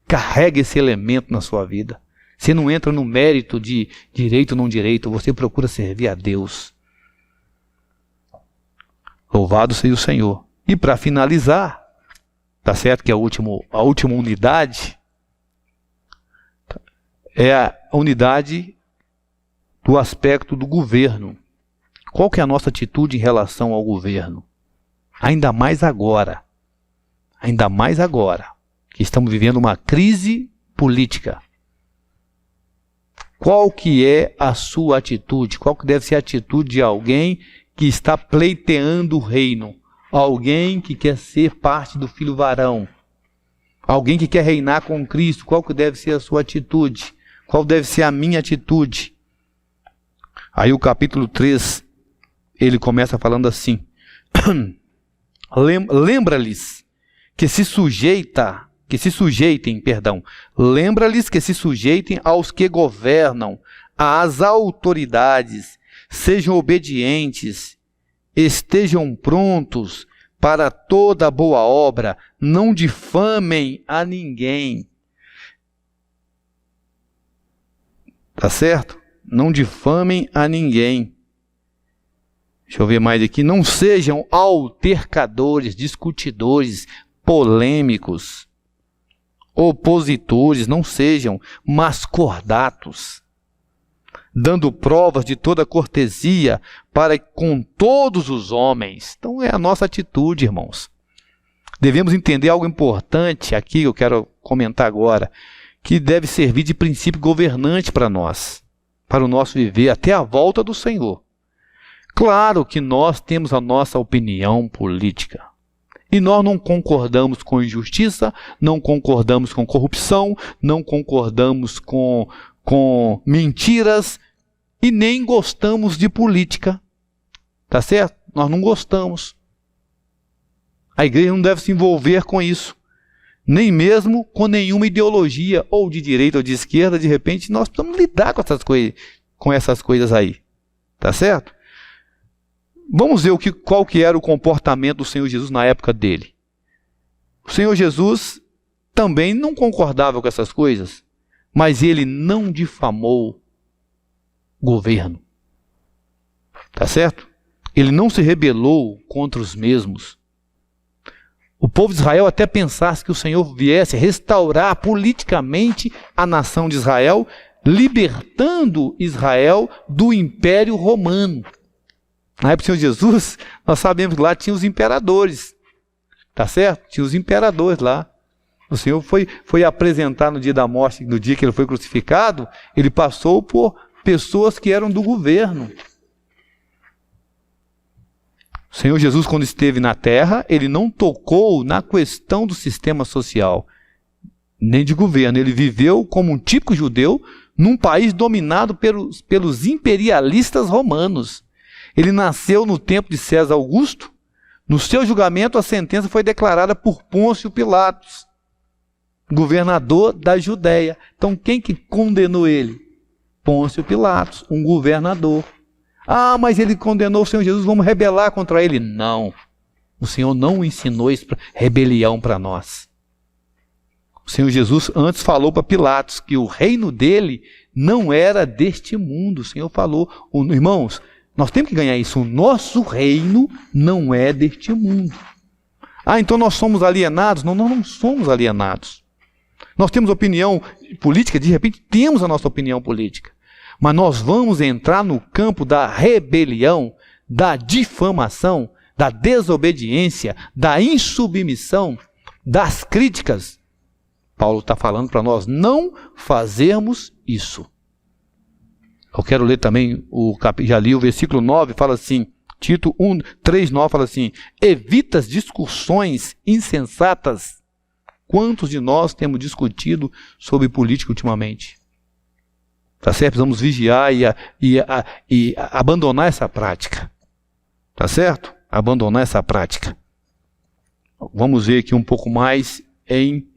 carrega esse elemento na sua vida. Você não entra no mérito de direito ou não direito, você procura servir a Deus. Louvado seja o Senhor. E para finalizar, tá certo que a última unidade é a unidade do aspecto do governo. Qual que é a nossa atitude em relação ao governo? Ainda mais agora, que estamos vivendo uma crise política. Qual que é a sua atitude? Qual que deve ser a atitude de alguém que está pleiteando o reino? Alguém que quer ser parte do filho varão? Alguém que quer reinar com Cristo? Qual que deve ser a sua atitude? Qual deve ser a minha atitude? Aí o capítulo 3, ele começa falando assim, lembra-lhes que se sujeitem, lembra-lhes que se sujeitem aos que governam, às autoridades, sejam obedientes, estejam prontos para toda boa obra, não difamem a ninguém, Tá certo? Não difamem a ninguém. Deixa eu ver mais aqui. Não sejam altercadores, discutidores, polêmicos, opositores. Não sejam, mas cordatos, dando provas de toda cortesia para com todos os homens. Então é a nossa atitude, irmãos. Devemos entender algo importante aqui, que eu quero comentar agora, que deve servir de princípio governante para nós, para o nosso viver até a volta do Senhor. Claro que nós temos a nossa opinião política. E nós não concordamos com injustiça, não concordamos com corrupção, não concordamos com mentiras e nem gostamos de política. Tá certo? Nós não gostamos. A igreja não deve se envolver com isso. Nem mesmo com nenhuma ideologia, ou de direita ou de esquerda. De repente nós precisamos lidar com essas coisas aí. Tá certo? Vamos ver qual que era o comportamento do Senhor Jesus na época dele. O Senhor Jesus também não concordava com essas coisas, mas ele não difamou o governo. Tá certo? Ele não se rebelou contra os mesmos. O povo de Israel até pensasse que o Senhor viesse restaurar politicamente a nação de Israel, libertando Israel do Império Romano. Na época do Senhor Jesus, nós sabemos que lá tinha os imperadores. Tá certo? Tinha os imperadores lá. O Senhor foi apresentar no dia da morte, no dia que ele foi crucificado, ele passou por pessoas que eram do governo. O Senhor Jesus, quando esteve na terra, ele não tocou na questão do sistema social, nem de governo. Ele viveu como um típico judeu num país dominado pelos imperialistas romanos. Ele nasceu no tempo de César Augusto. No seu julgamento, a sentença foi declarada por Pôncio Pilatos, governador da Judéia. Então, quem que condenou ele? Pôncio Pilatos, um governador. Ah, mas ele condenou o Senhor Jesus, vamos rebelar contra ele. Não, o Senhor não ensinou isso, rebelião para nós. O Senhor Jesus antes falou para Pilatos que o reino dele não era deste mundo. O Senhor falou, irmãos, nós temos que ganhar isso, o nosso reino não é deste mundo. Ah, então nós somos alienados? Não, nós não somos alienados. Nós temos opinião política, de repente temos a nossa opinião política. Mas nós vamos entrar no campo da rebelião, da difamação, da desobediência, da insubmissão, das críticas. Paulo está falando para nós não fazermos isso. Eu quero ler também, já li o versículo 9, fala assim, Tito 3:9 fala assim, evita as discussões insensatas. Quantos de nós temos discutido sobre política ultimamente? Tá certo? Precisamos vigiar e abandonar essa prática. Tá certo? Abandonar essa prática. Vamos ver aqui um pouco mais em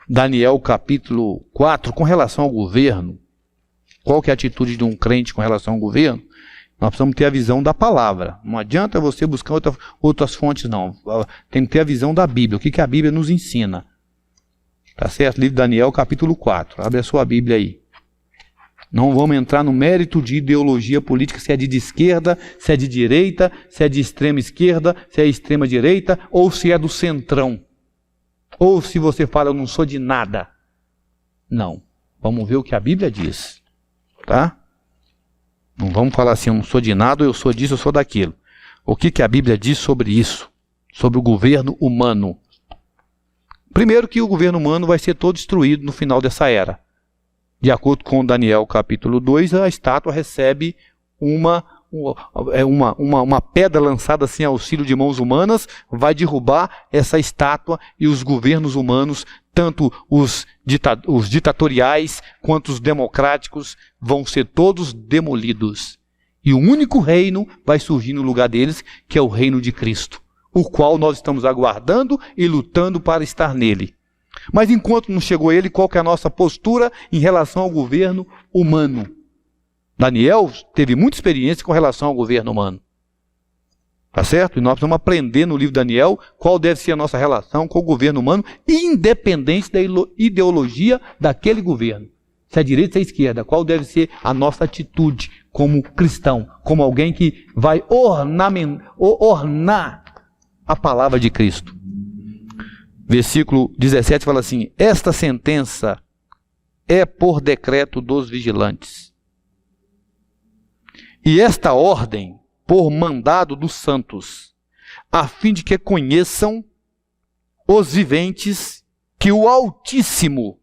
Daniel capítulo 4, com relação ao governo. Qual que é a atitude de um crente com relação ao governo? Nós precisamos ter a visão da palavra. Não adianta você buscar outras fontes, não. Tem que ter a visão da Bíblia. O que a Bíblia nos ensina? Tá certo? Livro de Daniel capítulo 4. Abre a sua Bíblia aí. Não vamos entrar no mérito de ideologia política, se é de esquerda, se é de direita, se é de extrema esquerda, se é extrema direita, ou se é do centrão. Ou se você fala, eu não sou de nada. Não. Vamos ver o que a Bíblia diz. Tá? Não vamos falar assim, eu não sou de nada, eu sou disso, eu sou daquilo. O que a Bíblia diz sobre isso? Sobre o governo humano. Primeiro que o governo humano vai ser todo destruído no final dessa era. De acordo com Daniel capítulo 2, a estátua recebe uma pedra lançada sem auxílio de mãos humanas, vai derrubar essa estátua e os governos humanos, tanto os ditatoriais quanto os democráticos, vão ser todos demolidos. E o único reino vai surgir no lugar deles, que é o reino de Cristo, o qual nós estamos aguardando e lutando para estar nele. Mas enquanto não chegou ele, qual que é a nossa postura em relação ao governo humano? Daniel teve muita experiência com relação ao governo humano. Tá certo? E nós precisamos aprender no livro de Daniel qual deve ser a nossa relação com o governo humano, independente da ideologia daquele governo. Se é direita, se é esquerda. Qual deve ser a nossa atitude como cristão, como alguém que vai ornar a palavra de Cristo. Versículo 17 fala assim: esta sentença é por decreto dos vigilantes, e esta ordem por mandado dos santos, a fim de que conheçam os viventes que o Altíssimo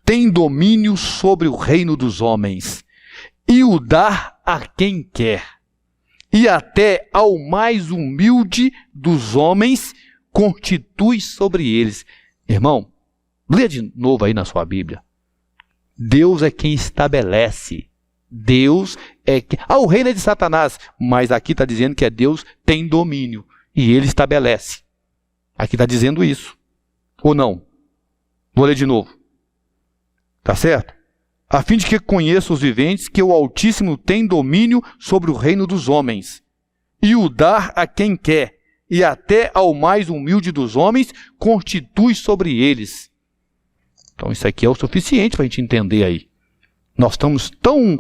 tem domínio sobre o reino dos homens, e o dá a quem quer, e até ao mais humilde dos homens constitui sobre eles. Irmão, lê de novo aí na sua Bíblia. Deus é quem estabelece. Deus é quem... o reino é de Satanás, mas aqui está dizendo que Deus tem domínio e ele estabelece. Aqui está dizendo isso. Ou não? Vou ler de novo. Tá certo? A fim de que conheça os viventes que o Altíssimo tem domínio sobre o reino dos homens, e o dar a quem quer, e até ao mais humilde dos homens constitui sobre eles. Então isso aqui é o suficiente para a gente entender aí. Nós estamos tão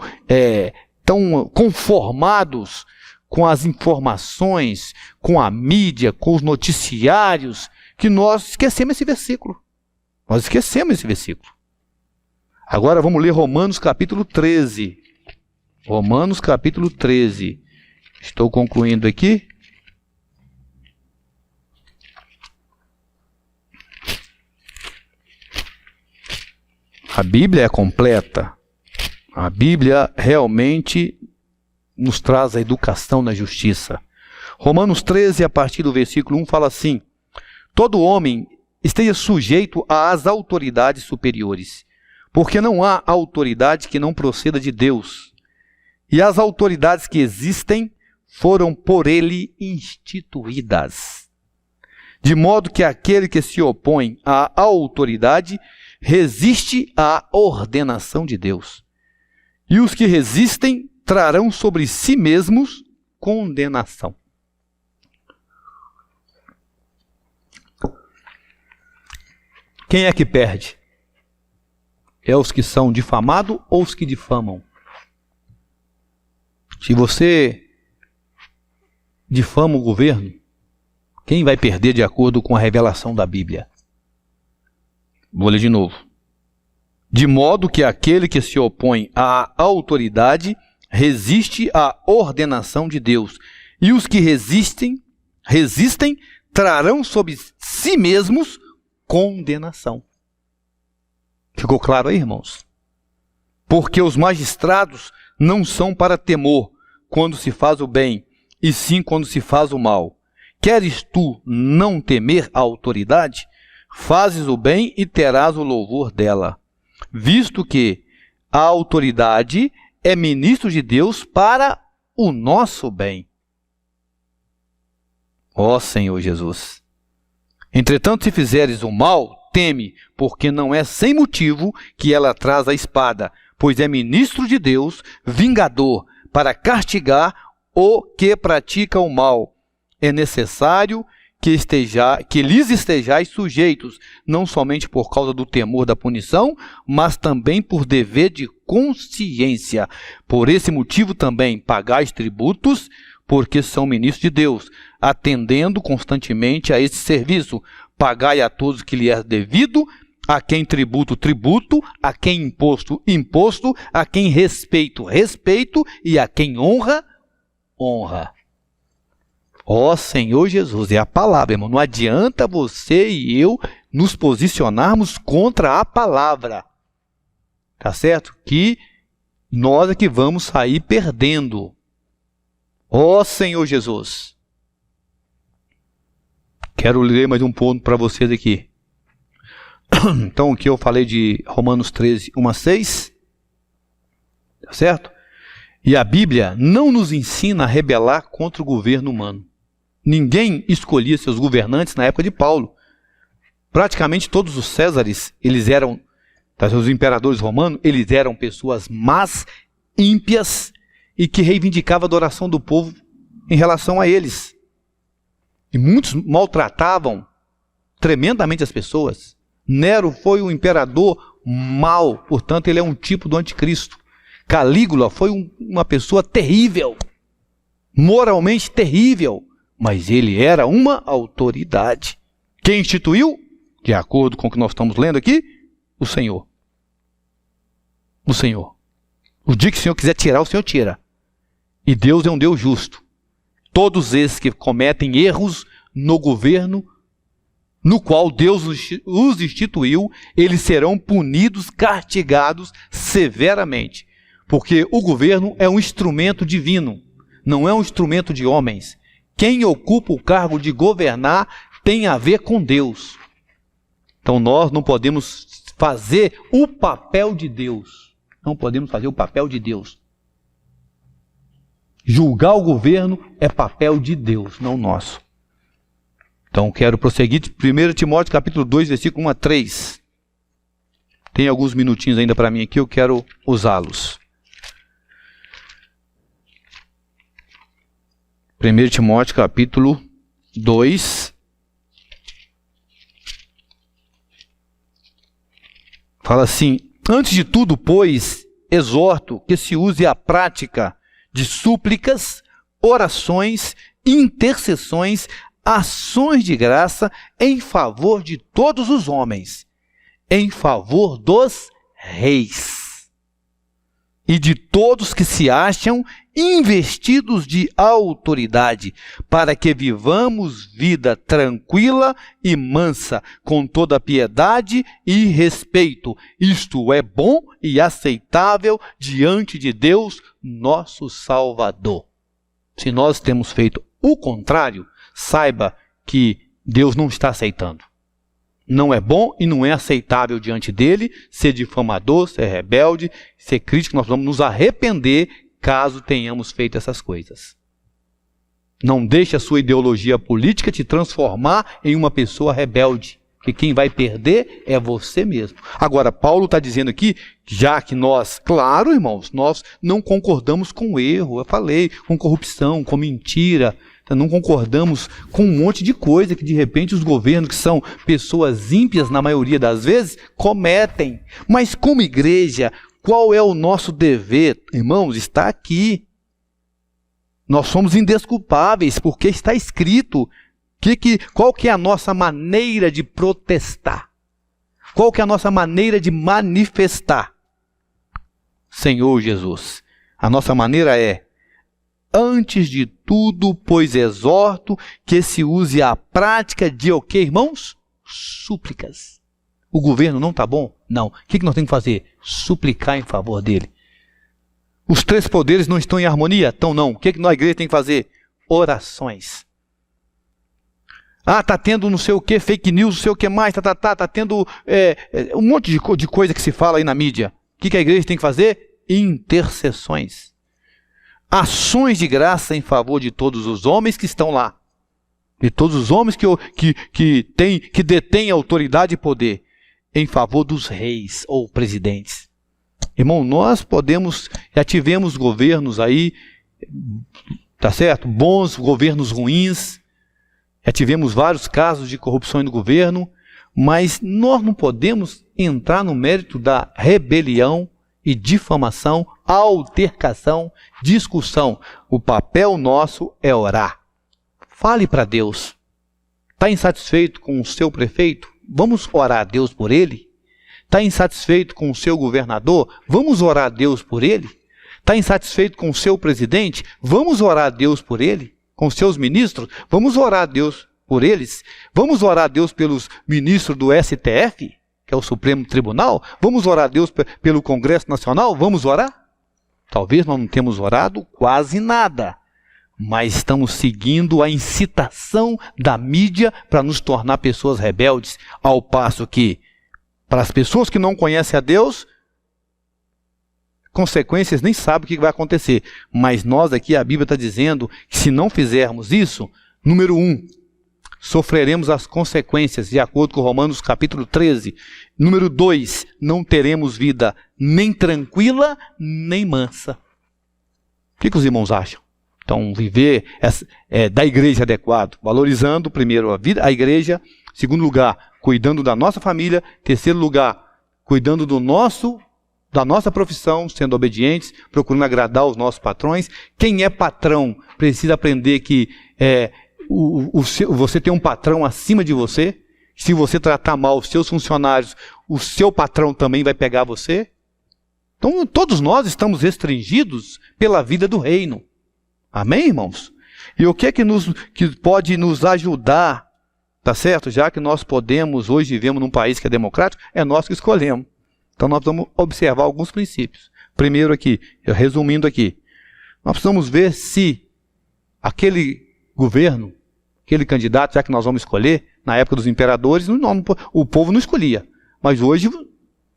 conformados com as informações, com a mídia, com os noticiários, que nós esquecemos esse versículo. Nós esquecemos esse versículo. Agora vamos ler Romanos capítulo 13. Romanos capítulo 13. Estou concluindo aqui. A Bíblia é completa. A Bíblia realmente nos traz a educação na justiça. Romanos 13, a partir do versículo 1, fala assim: todo homem esteja sujeito às autoridades superiores, porque não há autoridade que não proceda de Deus, e as autoridades que existem foram por ele instituídas. De modo que aquele que se opõe à autoridade resiste à ordenação de Deus. E os que resistem trarão sobre si mesmos condenação. Quem é que perde? É os que são difamados ou os que difamam? Se você difama o governo, quem vai perder de acordo com a revelação da Bíblia? Vou ler de novo. De modo que aquele que se opõe à autoridade resiste à ordenação de Deus, e os que resistem trarão sobre si mesmos condenação. Ficou claro aí, irmãos? Porque os magistrados não são para temor quando se faz o bem, e sim quando se faz o mal. Queres tu não temer a autoridade? Fazes o bem e terás o louvor dela, visto que a autoridade é ministro de Deus para o nosso bem. Ó Senhor Jesus! Entretanto, se fizeres o mal, teme, porque não é sem motivo que ela traz a espada, pois é ministro de Deus, vingador, para castigar o que pratica o mal. É necessário que lhes estejais sujeitos, não somente por causa do temor da punição, mas também por dever de consciência. Por esse motivo também pagais tributos, porque são ministros de Deus, atendendo constantemente a esse serviço. Pagai a todos que lhe é devido, a quem tributo, tributo, a quem imposto, imposto, a quem respeito, respeito, e a quem honra, honra. Ó Senhor Jesus, é a palavra, irmão. Não adianta você e eu nos posicionarmos contra a palavra. Tá certo? Que nós é que vamos sair perdendo. Ó Senhor Jesus. Quero ler mais um ponto para vocês aqui. Então, o que eu falei de Romanos 13, 1 a 6. Tá certo? E a Bíblia não nos ensina a rebelar contra o governo humano. Ninguém escolhia seus governantes na época de Paulo. Praticamente todos os Césares, eles eram, os imperadores romanos, eles eram pessoas más, ímpias e que reivindicavam a adoração do povo em relação a eles. E muitos maltratavam tremendamente as pessoas. Nero foi um imperador mau, portanto ele é um tipo do anticristo. Calígula foi uma pessoa terrível, moralmente terrível, mas ele era uma autoridade. Quem instituiu? De acordo com o que nós estamos lendo aqui, o Senhor. O Senhor. O dia que o Senhor quiser tirar, o Senhor tira. E Deus é um Deus justo. Todos esses que cometem erros no governo, no qual Deus os instituiu, eles serão punidos, castigados severamente. Porque o governo é um instrumento divino, não é um instrumento de homens. Quem ocupa o cargo de governar tem a ver com Deus. Então nós não podemos fazer o papel de Deus. Não podemos fazer o papel de Deus. Julgar o governo é papel de Deus, não nosso. Então quero prosseguir de 1 Timóteo capítulo 2, versículo 1 a 3. Tem alguns minutinhos ainda para mim aqui, eu quero usá-los. 1 Timóteo capítulo 2. Fala assim: antes de tudo, pois, exorto que se use a prática de súplicas, orações, intercessões, ações de graça em favor de todos os homens, em favor dos reis e de todos que se acham investidos de autoridade, para que vivamos vida tranquila e mansa, com toda piedade e respeito. Isto é bom e aceitável diante de Deus, nosso Salvador. Se nós temos feito o contrário, saiba que Deus não está aceitando. Não é bom e não é aceitável diante dele ser difamador, ser rebelde, ser crítico. Nós vamos nos arrepender caso tenhamos feito essas coisas. Não deixe a sua ideologia política te transformar em uma pessoa rebelde, porque quem vai perder é você mesmo. Agora, Paulo está dizendo aqui, já que nós, claro, irmãos, nós não concordamos com o erro, eu falei, com corrupção, com mentira, não concordamos com um monte de coisa que de repente os governos, que são pessoas ímpias na maioria das vezes, cometem. Mas como igreja, qual é o nosso dever? Irmãos, está aqui. Nós somos indesculpáveis, porque está escrito. Qual que é a nossa maneira de protestar? Qual que é a nossa maneira de manifestar? Senhor Jesus, a nossa maneira é: antes de tudo, pois exorto que se use a prática de o quê, irmãos? Súplicas. O governo não está bom? Não. O que nós temos que fazer? Suplicar em favor dele. Os três poderes não estão em harmonia? Então não. O que nós, a igreja, tem que fazer? Orações. Ah, está tendo não sei o que, fake news, não sei o que mais, está tendo um monte de coisa que se fala aí na mídia. O que a igreja tem que fazer? Intercessões. Ações de graça em favor de todos os homens que estão lá. De todos os homens que detêm autoridade e poder. Em favor dos reis ou presidentes. Irmão, nós já tivemos governos aí, tá certo? Bons, governos ruins. Já tivemos vários casos de corrupção no governo, mas nós não podemos entrar no mérito da rebelião e difamação, altercação, discussão. O papel nosso é orar. Fale para Deus. Está insatisfeito com o seu prefeito? Vamos orar a Deus por ele? Está insatisfeito com o seu governador? Vamos orar a Deus por ele? Está insatisfeito com o seu presidente? Vamos orar a Deus por ele? Com os seus ministros? Vamos orar a Deus por eles? Vamos orar a Deus pelos ministros do STF, que é o Supremo Tribunal? Vamos orar a Deus pelo Congresso Nacional? Vamos orar? Talvez nós não temos orado quase nada, mas estamos seguindo a incitação da mídia para nos tornar pessoas rebeldes, ao passo que, para as pessoas que não conhecem a Deus, consequências nem sabem o que vai acontecer. Mas nós aqui, a Bíblia está dizendo que se não fizermos isso, número 1, sofreremos as consequências, de acordo com Romanos capítulo 13. Número 2, não teremos vida nem tranquila, nem mansa. O que os irmãos acham? Então, viver da igreja adequado, valorizando, primeiro, a igreja, segundo lugar, cuidando da nossa família. Terceiro lugar, cuidando da nossa profissão, sendo obedientes, procurando agradar os nossos patrões. Quem é patrão precisa aprender que você tem um patrão acima de você. Se você tratar mal os seus funcionários, o seu patrão também vai pegar você. Então, todos nós estamos restringidos pela vida do reino. Amém, irmãos? E o que é que pode nos ajudar, tá certo? Já que nós hoje vivemos num país que é democrático, é nós que escolhemos. Então, nós vamos observar alguns princípios. Primeiro aqui, resumindo aqui, nós precisamos ver se aquele governo, aquele candidato, já que nós vamos escolher, na época dos imperadores, o povo não escolhia. Mas hoje,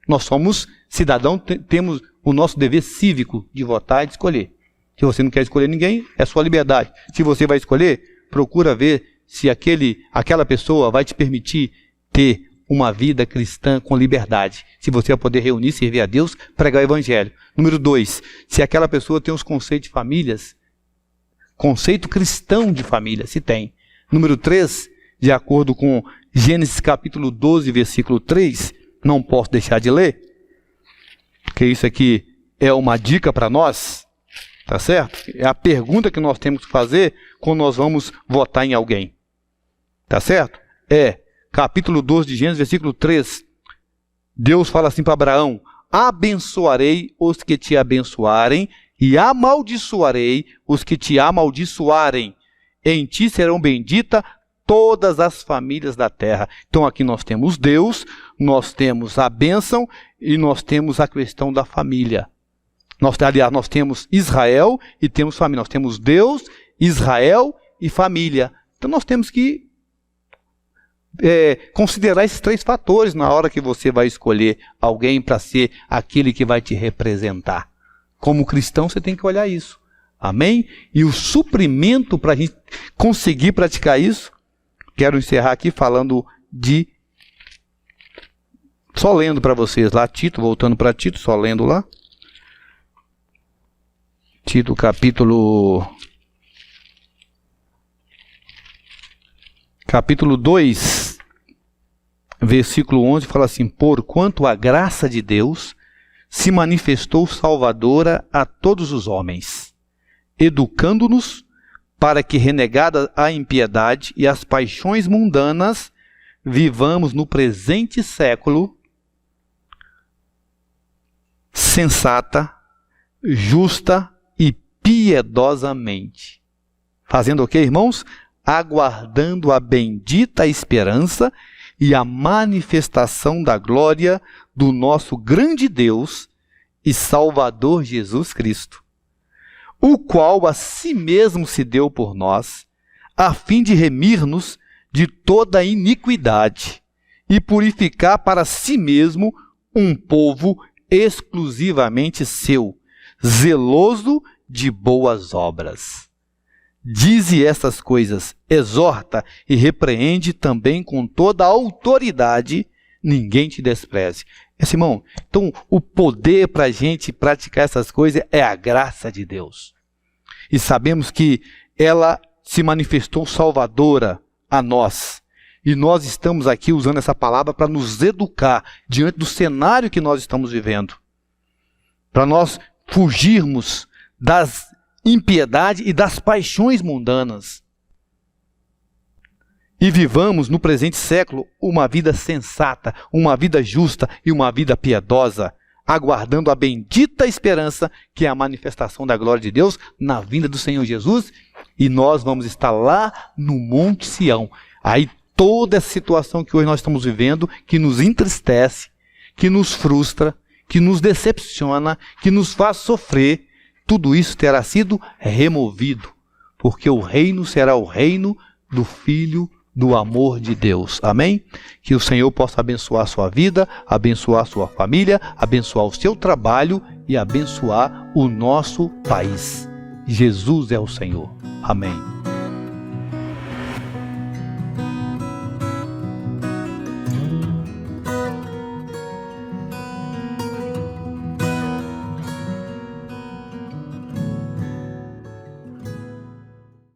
nós somos cidadãos, temos o nosso dever cívico de votar e de escolher. Se você não quer escolher ninguém, é sua liberdade. Se você vai escolher, procura ver se aquela pessoa vai te permitir ter uma vida cristã com liberdade. Se você vai poder reunir, servir a Deus, pregar o evangelho. Número 2, se aquela pessoa tem os conceitos de famílias, conceito cristão de família, se tem. Número 3, de acordo com Gênesis capítulo 12, versículo 3, não posso deixar de ler, porque isso aqui é uma dica para nós, tá certo? É a pergunta que nós temos que fazer quando nós vamos votar em alguém, tá certo? Capítulo 12 de Gênesis, versículo 3, Deus fala assim para Abraão: abençoarei os que te abençoarem e amaldiçoarei os que te amaldiçoarem. Em ti serão benditas todas as famílias da terra. Então aqui nós temos Deus, nós temos a bênção e nós temos a questão da família. Nós temos Israel e temos família. Nós temos Deus, Israel e família. Então nós temos que considerar esses 3 fatores na hora que você vai escolher alguém para ser aquele que vai te representar. Como cristão você tem que olhar isso. Amém? E o suprimento para a gente conseguir praticar isso, quero encerrar aqui falando só lendo para vocês lá, Tito, voltando para Tito, só lendo lá. Tito capítulo 2, versículo 11, fala assim: porquanto a graça de Deus se manifestou salvadora a todos os homens, educando-nos para que, renegada a impiedade e as paixões mundanas, vivamos no presente século sensata, justa e piedosamente. Fazendo o que, irmãos? Aguardando a bendita esperança e a manifestação da glória do nosso grande Deus e Salvador Jesus Cristo, o qual a si mesmo se deu por nós, a fim de remir-nos de toda iniquidade e purificar para si mesmo um povo exclusivamente seu, zeloso de boas obras. Dize estas coisas, exorta e repreende também com toda a autoridade, ninguém te despreze. Irmão, então o poder para a gente praticar essas coisas é a graça de Deus. E sabemos que ela se manifestou salvadora a nós. E nós estamos aqui usando essa palavra para nos educar diante do cenário que nós estamos vivendo. Para nós fugirmos das impiedade e das paixões mundanas. E vivamos no presente século uma vida sensata, uma vida justa e uma vida piedosa, aguardando a bendita esperança que é a manifestação da glória de Deus na vinda do Senhor Jesus, e nós vamos estar lá no Monte Sião. Aí toda essa situação que hoje nós estamos vivendo, que nos entristece, que nos frustra, que nos decepciona, que nos faz sofrer, tudo isso terá sido removido, porque o reino será o reino do Filho do amor de Deus. Amém? Que o Senhor possa abençoar a sua vida, abençoar a sua família, abençoar o seu trabalho e abençoar o nosso país. Jesus é o Senhor. Amém.